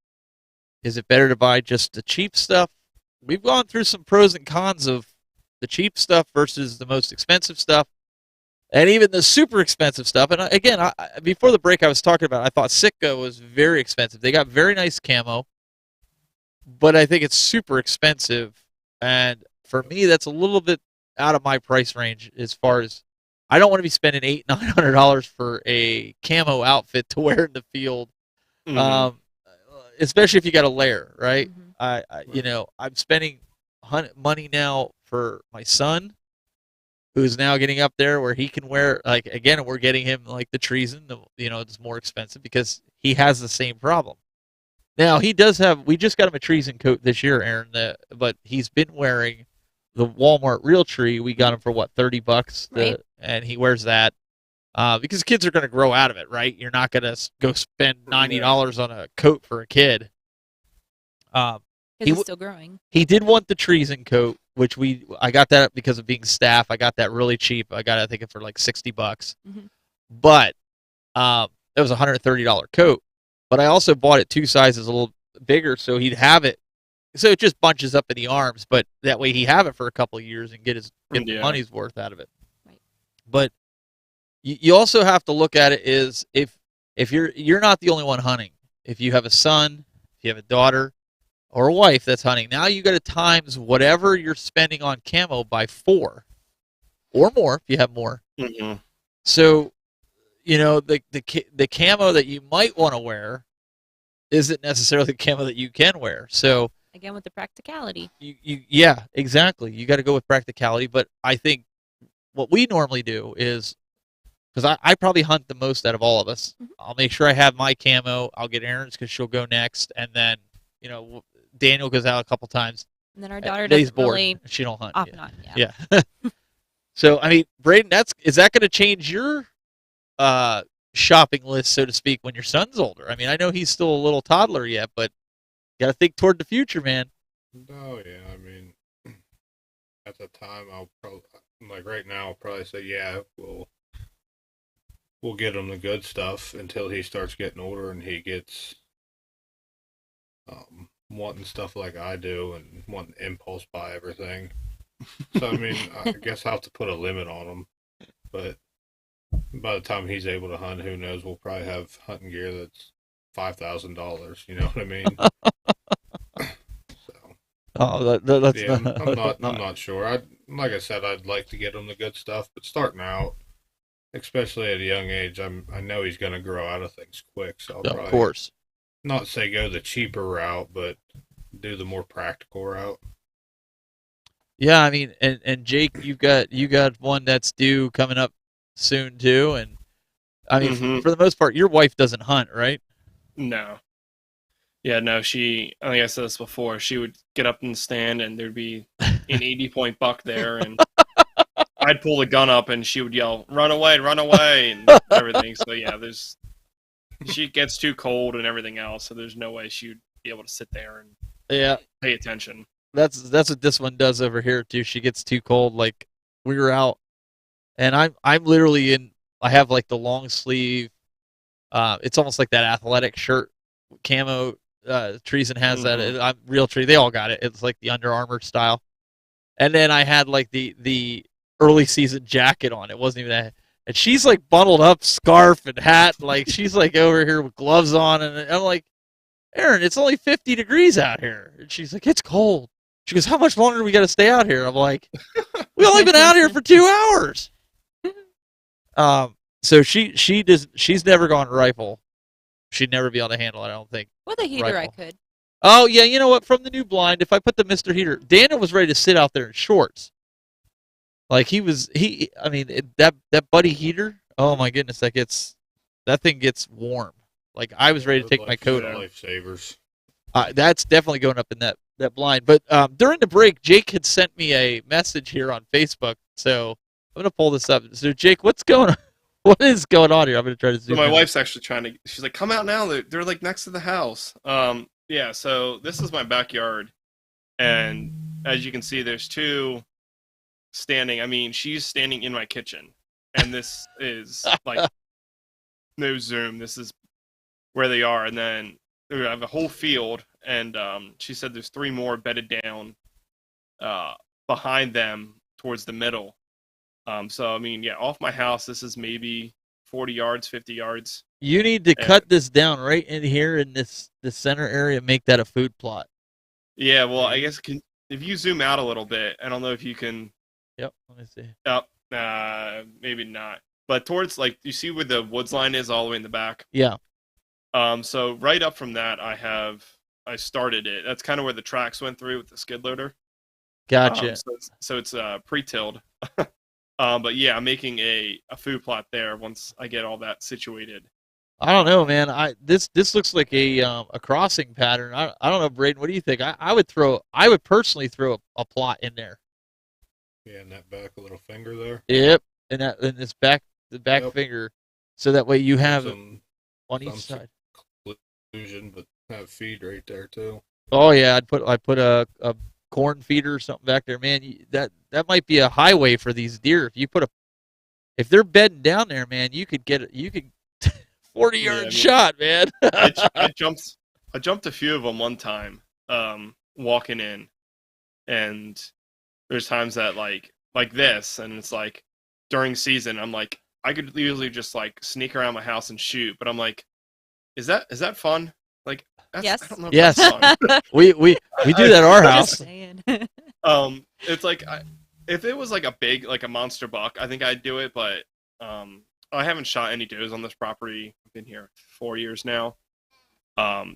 Speaker 2: Is it better to buy just the cheap stuff? We've gone through some pros and cons of the cheap stuff versus the most expensive stuff, and even the super expensive stuff. And again, before the break I was talking about, I thought Sitka was very expensive. They got very nice camo, but I think it's super expensive, and for me, that's a little bit out of my price range as far as I don't want to be spending $800-900 for a camo outfit to wear in the field, especially if you got a layer, right? Mm-hmm. I'm spending money now for my son, who's now getting up there where he can wear, like, again, we're getting him like the treason, it's more expensive because he has the same problem. Now we just got him a treason coat this year, Aaron, but he's been wearing the Walmart Realtree. We got him for what, $30,
Speaker 3: right?
Speaker 2: And he wears that because kids are going to grow out of it, right? You're not going to go spend $90 on a coat for a kid.
Speaker 3: He's still growing. He
Speaker 2: did want the treason coat, which I got that because of being staff. I got that really cheap. I got it, I think, for like $60. Mm-hmm. But it was a $130 coat. But I also bought it 2 sizes a little bigger, so he'd have it. So it just bunches up in the arms, but that way he have it for a couple of years and get the money's worth out of it. Right. But you also have to look at it is if you're not the only one hunting. If you have a son, if you have a daughter, or a wife that's hunting, now you got to times whatever you're spending on camo by 4 or more if you have more. Mm-hmm. So, the camo that you might want to wear isn't necessarily the camo that you can wear. So
Speaker 3: again, with the practicality.
Speaker 2: Yeah, exactly. You got to go with practicality. But I think what we normally do is, because I probably hunt the most out of all of us, mm-hmm. I'll make sure I have my camo. I'll get Aaron's because she'll go next, and then Daniel goes out a couple times.
Speaker 3: And then our daughter doesn't really.
Speaker 2: She don't hunt.
Speaker 3: Off and on.
Speaker 2: Yeah. So I mean, Braden, is that going to change your shopping list, so to speak, when your son's older? I mean, I know he's still a little toddler yet, but you got to think toward the future, man.
Speaker 4: Oh yeah, I mean, at the time, I'll probably, like right now, I'll probably say, yeah, we'll get him the good stuff until he starts getting older and he gets wanting stuff like I do and wanting impulse buy everything. So I mean, I guess I'll have to put a limit on him. But by the time he's able to hunt, who knows? We'll probably have hunting gear that's $5,000. You know what I mean? So.
Speaker 2: Oh, that's
Speaker 4: yeah. I'm not sure. Like I said, I'd like to get him the good stuff, but starting out, especially at a young age, I know he's going to grow out of things quick. So I'll probably,
Speaker 2: of course,
Speaker 4: not say go the cheaper route, but do the more practical route.
Speaker 2: Yeah, I mean, and Jake, you got one that's due coming up soon too, and I mean, mm-hmm. for the most part, your wife doesn't hunt, right?
Speaker 5: No. Yeah, no. I think I said this before. She would get up in the stand, and there'd be an 80-point buck there, and I'd pull the gun up, and she would yell, "Run away, and everything." So yeah, she gets too cold and everything else, so there's no way she'd be able to sit there and pay attention.
Speaker 2: That's what this one does over here too. She gets too cold. Like we were out, and I'm literally I have like the long sleeve. It's almost like that athletic shirt camo. Treason has that. I'm Real Tree. They all got it. It's like the Under Armour style. And then I had like the early season jacket on. It wasn't even that. And she's like bundled up, scarf and hat. Like she's like over here with gloves on. And I'm like, Aaron, it's only 50 degrees out here. And she's like, it's cold. She goes, how much longer do we got to stay out here? I'm like, we only been out here for 2 hours. So she's never gone rifle. She'd never be able to handle it, I don't think.
Speaker 3: With a heater,
Speaker 2: rifle.
Speaker 3: I could.
Speaker 2: Oh yeah, you know what? From the new blind, if I put the Mr. Heater, Daniel was ready to sit out there in shorts. Like that buddy heater. Oh my goodness, that thing gets warm. Like I was ready to take my coat off.
Speaker 4: Lifesavers.
Speaker 2: That's definitely going up in that blind. But during the break, Jake had sent me a message here on Facebook. So I'm gonna pull this up. So Jake, what's going on? What is going on here? I'm gonna try to zoom.
Speaker 5: So my
Speaker 2: in.
Speaker 5: wife's actually trying to. She's like, "Come out now! They're like next to the house." Yeah. So this is my backyard, and as you can see, there's two standing. I mean, she's standing in my kitchen, and this is like no zoom. This is where they are, and then I have a whole field, and she said there's 3 more bedded down behind them towards the middle. So I mean, yeah, off my house, this is maybe 40 yards, 50 yards.
Speaker 2: You need to cut this down right in here in this center area. Make that a food plot.
Speaker 5: Yeah, well, I guess if you zoom out a little bit, I don't know if you can.
Speaker 2: Yep, let me see.
Speaker 5: Maybe not. But towards like you see where the woods line is, all the way in the back.
Speaker 2: Yeah.
Speaker 5: So right up from that, I started it. That's kind of where the tracks went through with the skid loader.
Speaker 2: Gotcha.
Speaker 5: So it's pre-tilled. But yeah, I'm making a food plot there once I get all that situated.
Speaker 2: I don't know, man. This looks like a crossing pattern. I don't know, Braden. What do you think? I would personally throw a plot in there.
Speaker 4: Yeah, and that back little finger there.
Speaker 2: Yep, and the back finger, so that way you have
Speaker 4: Some
Speaker 2: on each side.
Speaker 4: Illusion, but have feed right there too.
Speaker 2: Oh yeah, I put a corn feeder or something back there, man. That might be a highway for these deer. If they're bedding down there, man, you could 40-yard shot, man.
Speaker 5: I jumped a few of them one time, walking in, and there's times that like this, and it's like during season, I'm like, I could usually just like sneak around my house and shoot, but I'm like, is that fun? Like,
Speaker 3: Yes.
Speaker 5: I don't know if
Speaker 2: Yes.
Speaker 5: that's fun.
Speaker 2: we do that at our house.
Speaker 3: Just saying.
Speaker 5: It's like if it was like a big, like a monster buck, I think I'd do it, but I haven't shot any does on this property. I've been here 4 years now.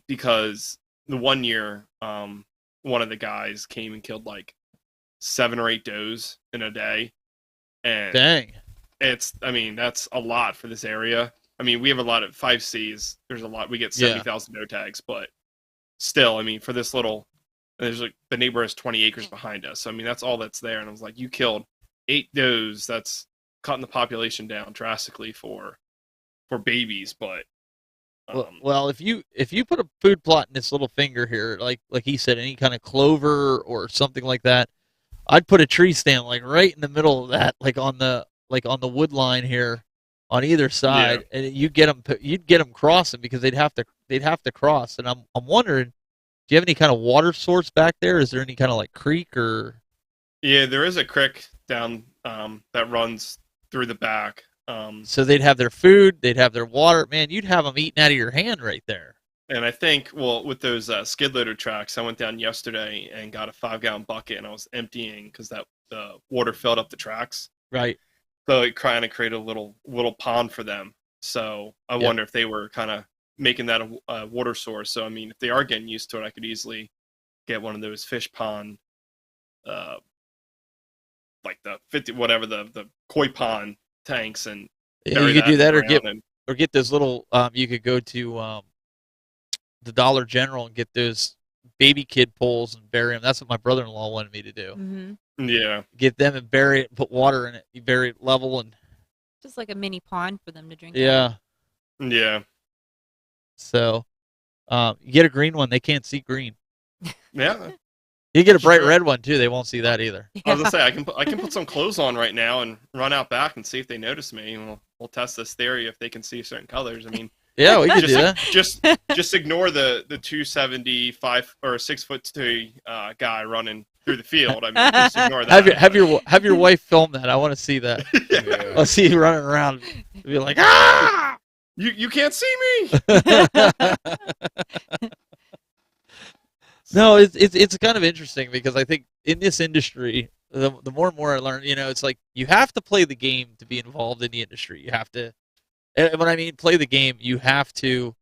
Speaker 5: Because the 1 year, one of the guys came and killed like 7 or 8 does in a day. And
Speaker 2: Dang.
Speaker 5: that's a lot for this area. I mean, we have a lot of 5Cs. There's a lot. We get 70,000 doe tags, but still, I mean, for this little, there's like the neighbor has 20 acres behind us. So, I mean, that's all that's there. And I was like, you killed 8 does. That's cutting the population down drastically for babies. But
Speaker 2: well, if you put a food plot in this little finger here, like he said, any kind of clover or something like that, I'd put a tree stand like right in the middle of that, like on the wood line here, on either side, and you'd get them crossing because they'd have to cross. And I'm wondering, do you have any kind of water source back there? Is there any kind of like creek or?
Speaker 5: Yeah, there is a creek down that runs through the back.
Speaker 2: So they'd have their food, they'd have their water. Man, you'd have them eating out of your hand right there.
Speaker 5: And I think, well, with those skid loader tracks, I went down yesterday and got a 5-gallon bucket, and I was emptying because the water filled up the tracks.
Speaker 2: Right.
Speaker 5: So it kind of created a little pond for them. So I wonder if they were kind of making that a water source. So I mean, if they are getting used to it, I could easily get one of those fish pond, like the 50 whatever the koi pond tanks, and
Speaker 2: you could do that, or get those little. You could go to the Dollar General and get those baby kid poles and bury them. That's what my brother-in-law wanted me to do.
Speaker 3: Mm-hmm.
Speaker 5: Yeah.
Speaker 2: Get them and bury it, put water in it. You bury it level and.
Speaker 3: Just like a mini pond for them to drink.
Speaker 2: Yeah.
Speaker 3: Out.
Speaker 5: Yeah.
Speaker 2: So, you get a green one. They can't see green.
Speaker 5: Yeah.
Speaker 2: You get a bright red one too. They won't see that either.
Speaker 3: Yeah.
Speaker 5: I was gonna say I can put some clothes on right now and run out back and see if they notice me. And we'll test this theory if they can see certain colors. I mean,
Speaker 2: Yeah, we could do that.
Speaker 5: Just ignore the 275 or 6'2" guy running through the field. I mean, just ignore that.
Speaker 2: Have your wife film that. I want to see that.
Speaker 4: Yeah.
Speaker 2: I'll see you running around. Be like, ah!
Speaker 5: You can't see me.
Speaker 2: No, it's kind of interesting because I think in this industry, the more and more I learn, it's like you have to play the game to be involved in the industry. You have to, and when I mean play the game, you have to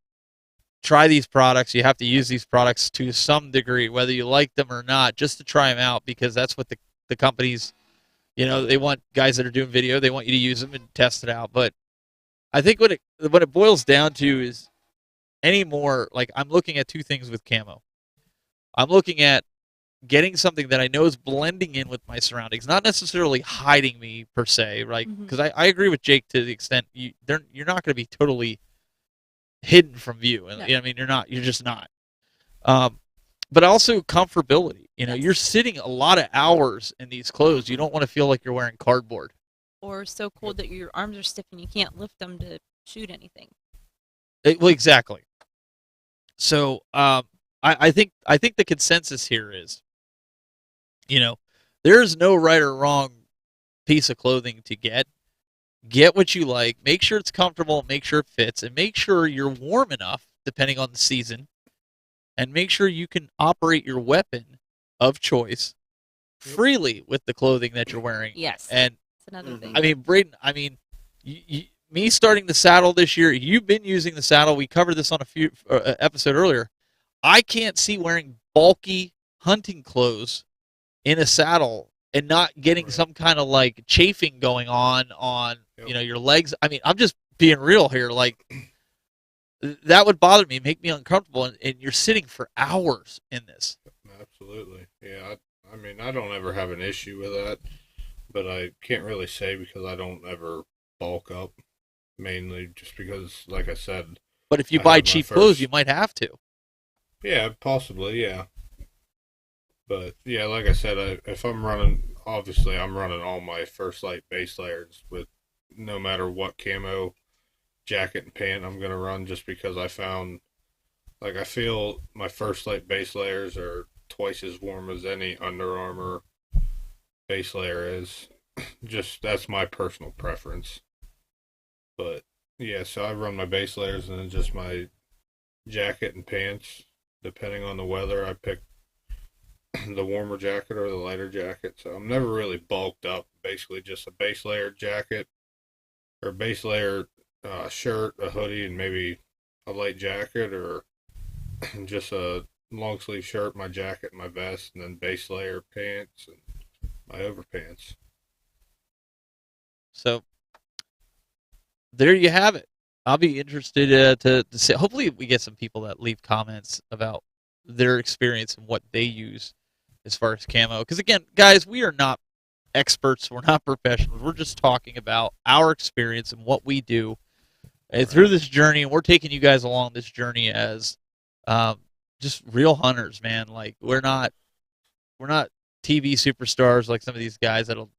Speaker 2: try these products. You have to use these products to some degree, whether you like them or not, just to try them out, because that's what the companies, they want guys that are doing video. They want you to use them and test it out. But I think what it boils down to is anymore, like I'm looking at two things with camo. I'm looking at getting something that I know is blending in with my surroundings, not necessarily hiding me per se, right? Because I agree with Jake to the extent you're not going to be totally hidden from view. And I mean, you're just not. But also comfortability. You're sitting a lot of hours in these clothes. You don't want to feel like you're wearing cardboard.
Speaker 3: Or so cold that your arms are stiff and you can't lift them to shoot anything.
Speaker 2: Well, exactly. So, I think the consensus here is, there's no right or wrong piece of clothing to get. Get what you like. Make sure it's comfortable. Make sure it fits, and make sure you're warm enough, depending on the season, and make sure you can operate your weapon of choice freely with the clothing that you're wearing.
Speaker 3: Yes,
Speaker 2: and
Speaker 3: that's another thing.
Speaker 2: I mean, Braden. I mean, me starting the saddle this year. You've been using the saddle. We covered this on a few episode earlier. I can't see wearing bulky hunting clothes in a saddle and not getting some kind of like chafing going on your legs. I mean, I'm just being real here. Like that would bother me, make me uncomfortable, and you're sitting for hours in this.
Speaker 4: Absolutely. Yeah. I mean, I don't ever have an issue with that, but I can't really say because I don't ever bulk up, mainly just because, like I said.
Speaker 2: But if you buy cheap clothes, you might have to.
Speaker 4: Yeah, possibly, yeah. But, yeah, like I said, if I'm running, obviously I'm running all my First Light base layers with no matter what camo, jacket, and pant I'm going to run, just because I feel my First Light base layers are twice as warm as any Under Armour base layer is. Just, that's my personal preference. But, yeah, so I run my base layers and then just my jacket and pants. Depending on the weather, I pick the warmer jacket or the lighter jacket. So I'm never really bulked up. Basically just a base layer jacket or base layer shirt, a hoodie, and maybe a light jacket, or just a long sleeve shirt, my jacket, my vest, and then base layer pants and my overpants.
Speaker 2: So there you have it. I'll be interested to see. Hopefully, we get some people that leave comments about their experience and what they use as far as camo. Because again, guys, we are not experts. We're not professionals. We're just talking about our experience and what we do through this journey. And we're taking you guys along this journey as just real hunters, man. Like we're not TV superstars like some of these guys that'll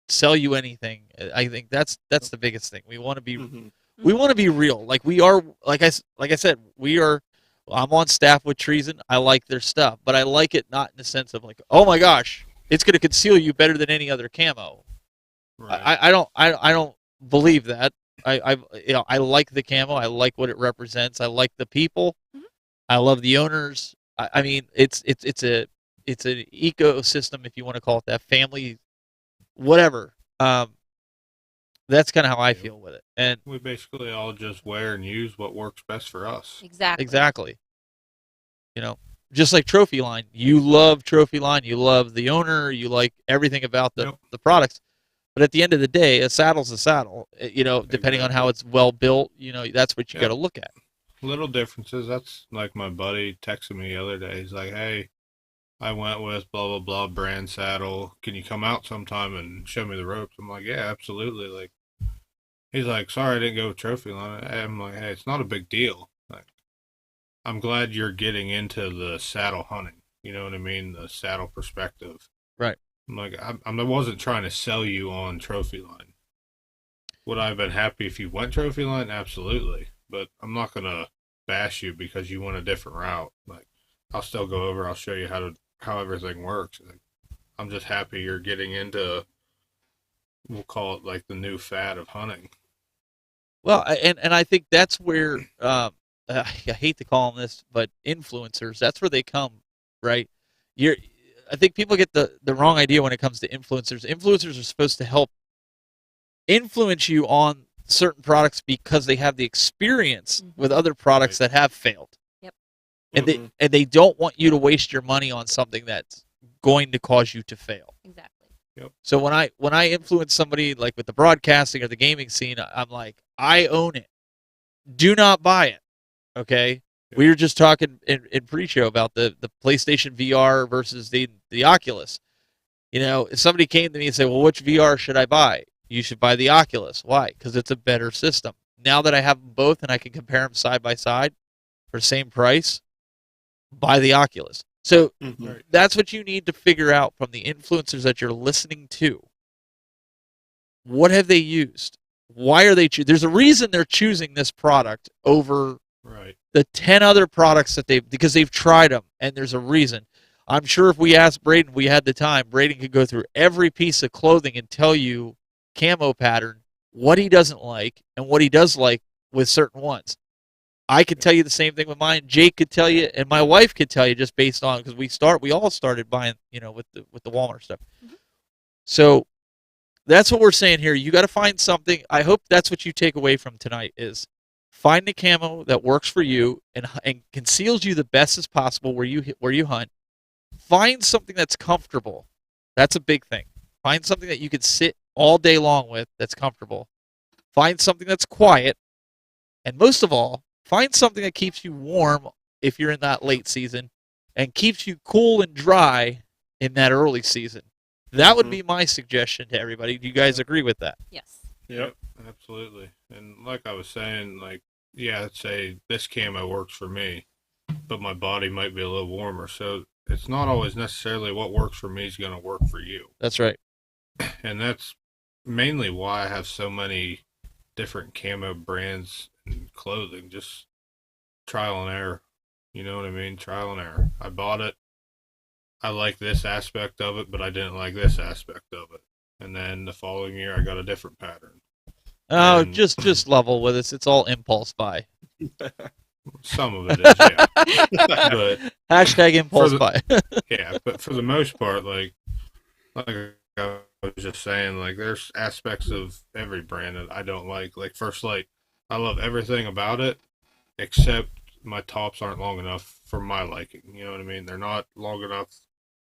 Speaker 2: sell you anything. I think that's the biggest thing. We want to be. We want to be real. Like we are, like I said, I'm on staff with Treason. I like their stuff, but I like it not in the sense of like, oh my gosh, it's going to conceal you better than any other camo. Right. I don't believe that. I like the camo. I like what it represents. I like the people. Mm-hmm. I love the owners. I mean, it's an ecosystem, if you want to call it that, family, whatever. That's kind of how I feel with it. And
Speaker 4: we basically all just wear and use what works best for us.
Speaker 2: Exactly. Just like Trophy Line. You love Trophy Line. You love the owner. You like everything about the products. But at the end of the day, a saddle's a saddle. Depending on how it's well built, that's what you got to look at.
Speaker 4: Little differences. That's like my buddy texted me the other day. He's like, hey, I went with blah, blah, blah brand saddle. Can you come out sometime and show me the ropes? I'm like, yeah, absolutely. Like, he's like, sorry, I didn't go with Trophy Line. I'm like, hey, it's not a big deal. Like, I'm glad you're getting into the saddle hunting. You know what I mean? The saddle perspective.
Speaker 2: Right.
Speaker 4: I'm like, I wasn't trying to sell you on Trophy Line. Would I have been happy if you went Trophy Line? Absolutely. but I'm not gonna bash you because you went a different route. Like, I'll still go over. I'll show you how everything works. Like, I'm just happy you're getting into, we'll call it like the new fad of hunting.
Speaker 2: Well, and I think that's where I hate to call them this, but influencers. That's where they come, right? I think people get the wrong idea when it comes to influencers. Influencers are supposed to help influence you on certain products because they have the experience with other products that have failed.
Speaker 3: Yep.
Speaker 2: And they don't want you to waste your money on something that's going to cause you to fail.
Speaker 3: Exactly.
Speaker 4: Yep.
Speaker 2: So when I influence somebody like with the broadcasting or the gaming scene, I'm like, I own it. Do not buy it. Okay?
Speaker 4: Yep.
Speaker 2: We were just talking in pre-show about the PlayStation VR versus the Oculus. You know, if somebody came to me and said, well, which VR should I buy? You should buy the Oculus. Why? Because it's a better system. Now that I have them both and I can compare them side by side for the same price, buy the Oculus. So that's what you need to figure out from the influencers that you're listening to. What have they used? Why are they choosing? There's a reason they're choosing this product over the 10 other products because they've tried them, and there's a reason. I'm sure if we asked Braden, we had the time, Braden could go through every piece of clothing and tell you camo pattern, what he doesn't like, and what he does like with certain ones. I could tell you the same thing with mine. Jake could tell you, and my wife could tell you just based on, because we all started buying, with the Walmart stuff. So that's what we're saying here. You got to find something. I hope that's what you take away from tonight is find a camo that works for you and conceals you the best as possible where you hunt. Find something that's comfortable. That's a big thing. Find something that you can sit all day long with that's comfortable. Find something that's quiet. And most of all, find something that keeps you warm if you're in that late season and keeps you cool and dry in that early season. That would be my suggestion to everybody. Do you guys agree with that?
Speaker 3: Yes.
Speaker 4: Yep, absolutely. And like I was saying, like, yeah, I'd say this camo works for me, but my body might be a little warmer. So it's not always necessarily what works for me is going to work for you.
Speaker 2: That's right.
Speaker 4: And that's mainly why I have so many different camo brands and clothing. Just trial and error. You know what I mean? Trial and error. I bought it. I like this aspect of it, but I didn't like this aspect of it. And then the following year, I got a different pattern.
Speaker 2: Oh, just level with us. It's all impulse buy.
Speaker 4: Some of it is, yeah. But
Speaker 2: hashtag impulse buy.
Speaker 4: Yeah, but for the most part, like I was just saying, like there's aspects of every brand that I don't like. Like First Light, I love everything about it, except my tops aren't long enough for my liking. You know what I mean? They're not long enough.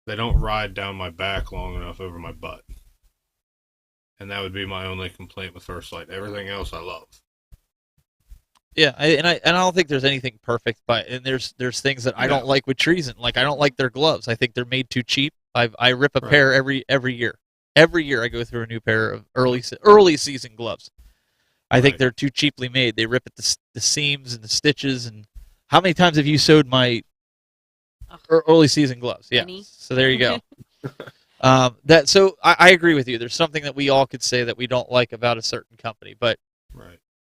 Speaker 4: They don't ride down my back long enough over my butt. And that would be my only complaint with First Light. Everything else I love.
Speaker 2: Yeah, I don't think there's anything perfect, and there's things that I don't like with Treason. Like I don't like their gloves. I think they're made too cheap. I rip a pair every year. Every year I go through a new pair of early season gloves. I think they're too cheaply made. They rip at the seams and the stitches. And how many times have you sewed my early season gloves? Yeah. So there you go. So I agree with you. There's something that we all could say that we don't like about a certain company, but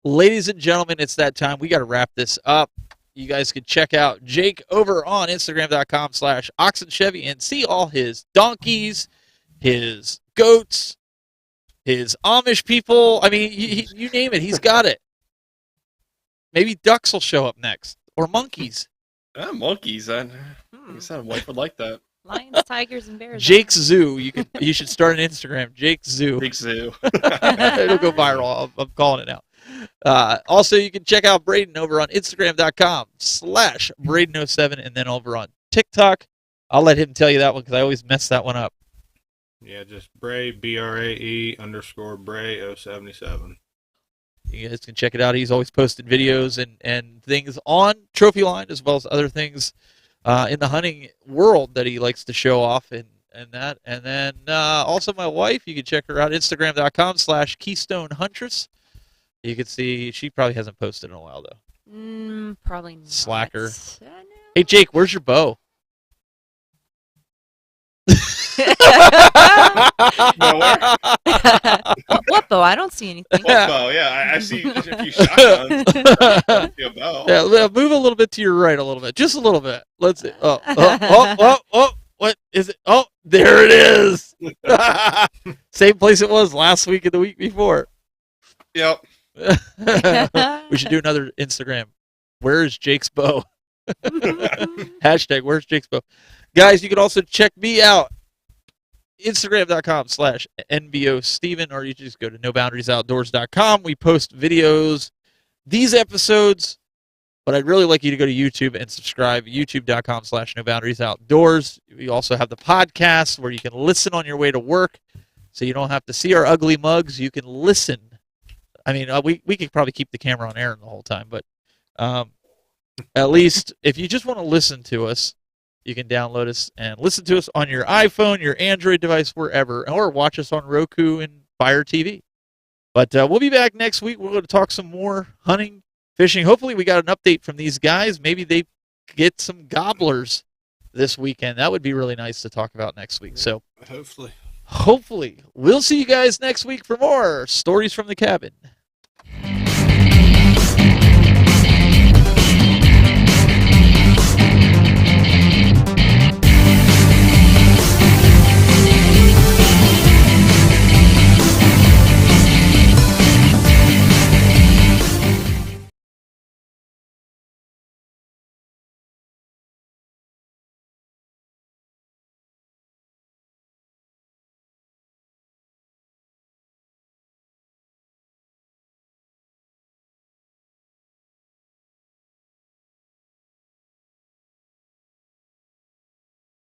Speaker 2: ladies and gentlemen, it's that time. We got to wrap this up. You guys can check out Jake over on Instagram.com/OxenChevy and see all his donkeys, his goats, his Amish people. I mean, you name it, he's got it. Maybe ducks will show up next, or monkeys.
Speaker 5: Monkeys. I guess my wife would like that.
Speaker 3: Lions, tigers, and bears.
Speaker 2: Jake's Zoo. You should start an Instagram. Jake's Zoo.
Speaker 5: Jake's Zoo.
Speaker 2: It'll go viral. I'm calling it now. Also, you can check out Braden over on Instagram.com/Braden07 and then over on TikTok. I'll let him tell you that one because I always mess that one up.
Speaker 4: Yeah, just Bray, BRAE_Bray077.
Speaker 2: You guys can check it out. He's always posting videos and things on Trophy Line as well as other things in the hunting world that he likes to show off and that. And then also my wife, you can check her out, Instagram.com/Keystone Huntress. You can see she probably hasn't posted in a while though.
Speaker 3: Probably not.
Speaker 2: Slacker. Hey Jake, where's your bow?
Speaker 4: Nowhere.
Speaker 3: What bow? I don't see anything.
Speaker 2: Yeah.
Speaker 4: Bow, yeah. I see a few shotguns. I don't see a bow.
Speaker 2: Yeah, move a little bit to your right, a little bit, just a little bit. Let's see. Oh! What is it? Oh, there it is. Same place it was last week and the week before.
Speaker 4: Yep.
Speaker 2: We should do another Instagram. Where is Jake's bow? Hashtag where's Jake's bow? Guys, you can also check me out. Instagram.com/NBOSteven, or you just go to NoBoundariesOutdoors.com. We post videos, these episodes, but I'd really like you to go to YouTube and subscribe. YouTube.com/NoBoundariesOutdoors. We also have the podcast where you can listen on your way to work, so you don't have to see our ugly mugs. You can listen. I mean, we could probably keep the camera on air the whole time, but at least if you just want to listen to us, you can download us and listen to us on your iPhone, your Android device, wherever, or watch us on Roku and Fire TV. But we'll be back next week. We're going to talk some more hunting, fishing. Hopefully we got an update from these guys. Maybe they get some gobblers this weekend. That would be really nice to talk about next week. So
Speaker 4: Hopefully.
Speaker 2: hopefully we'll see you guys next week for more Stories from the Cabin.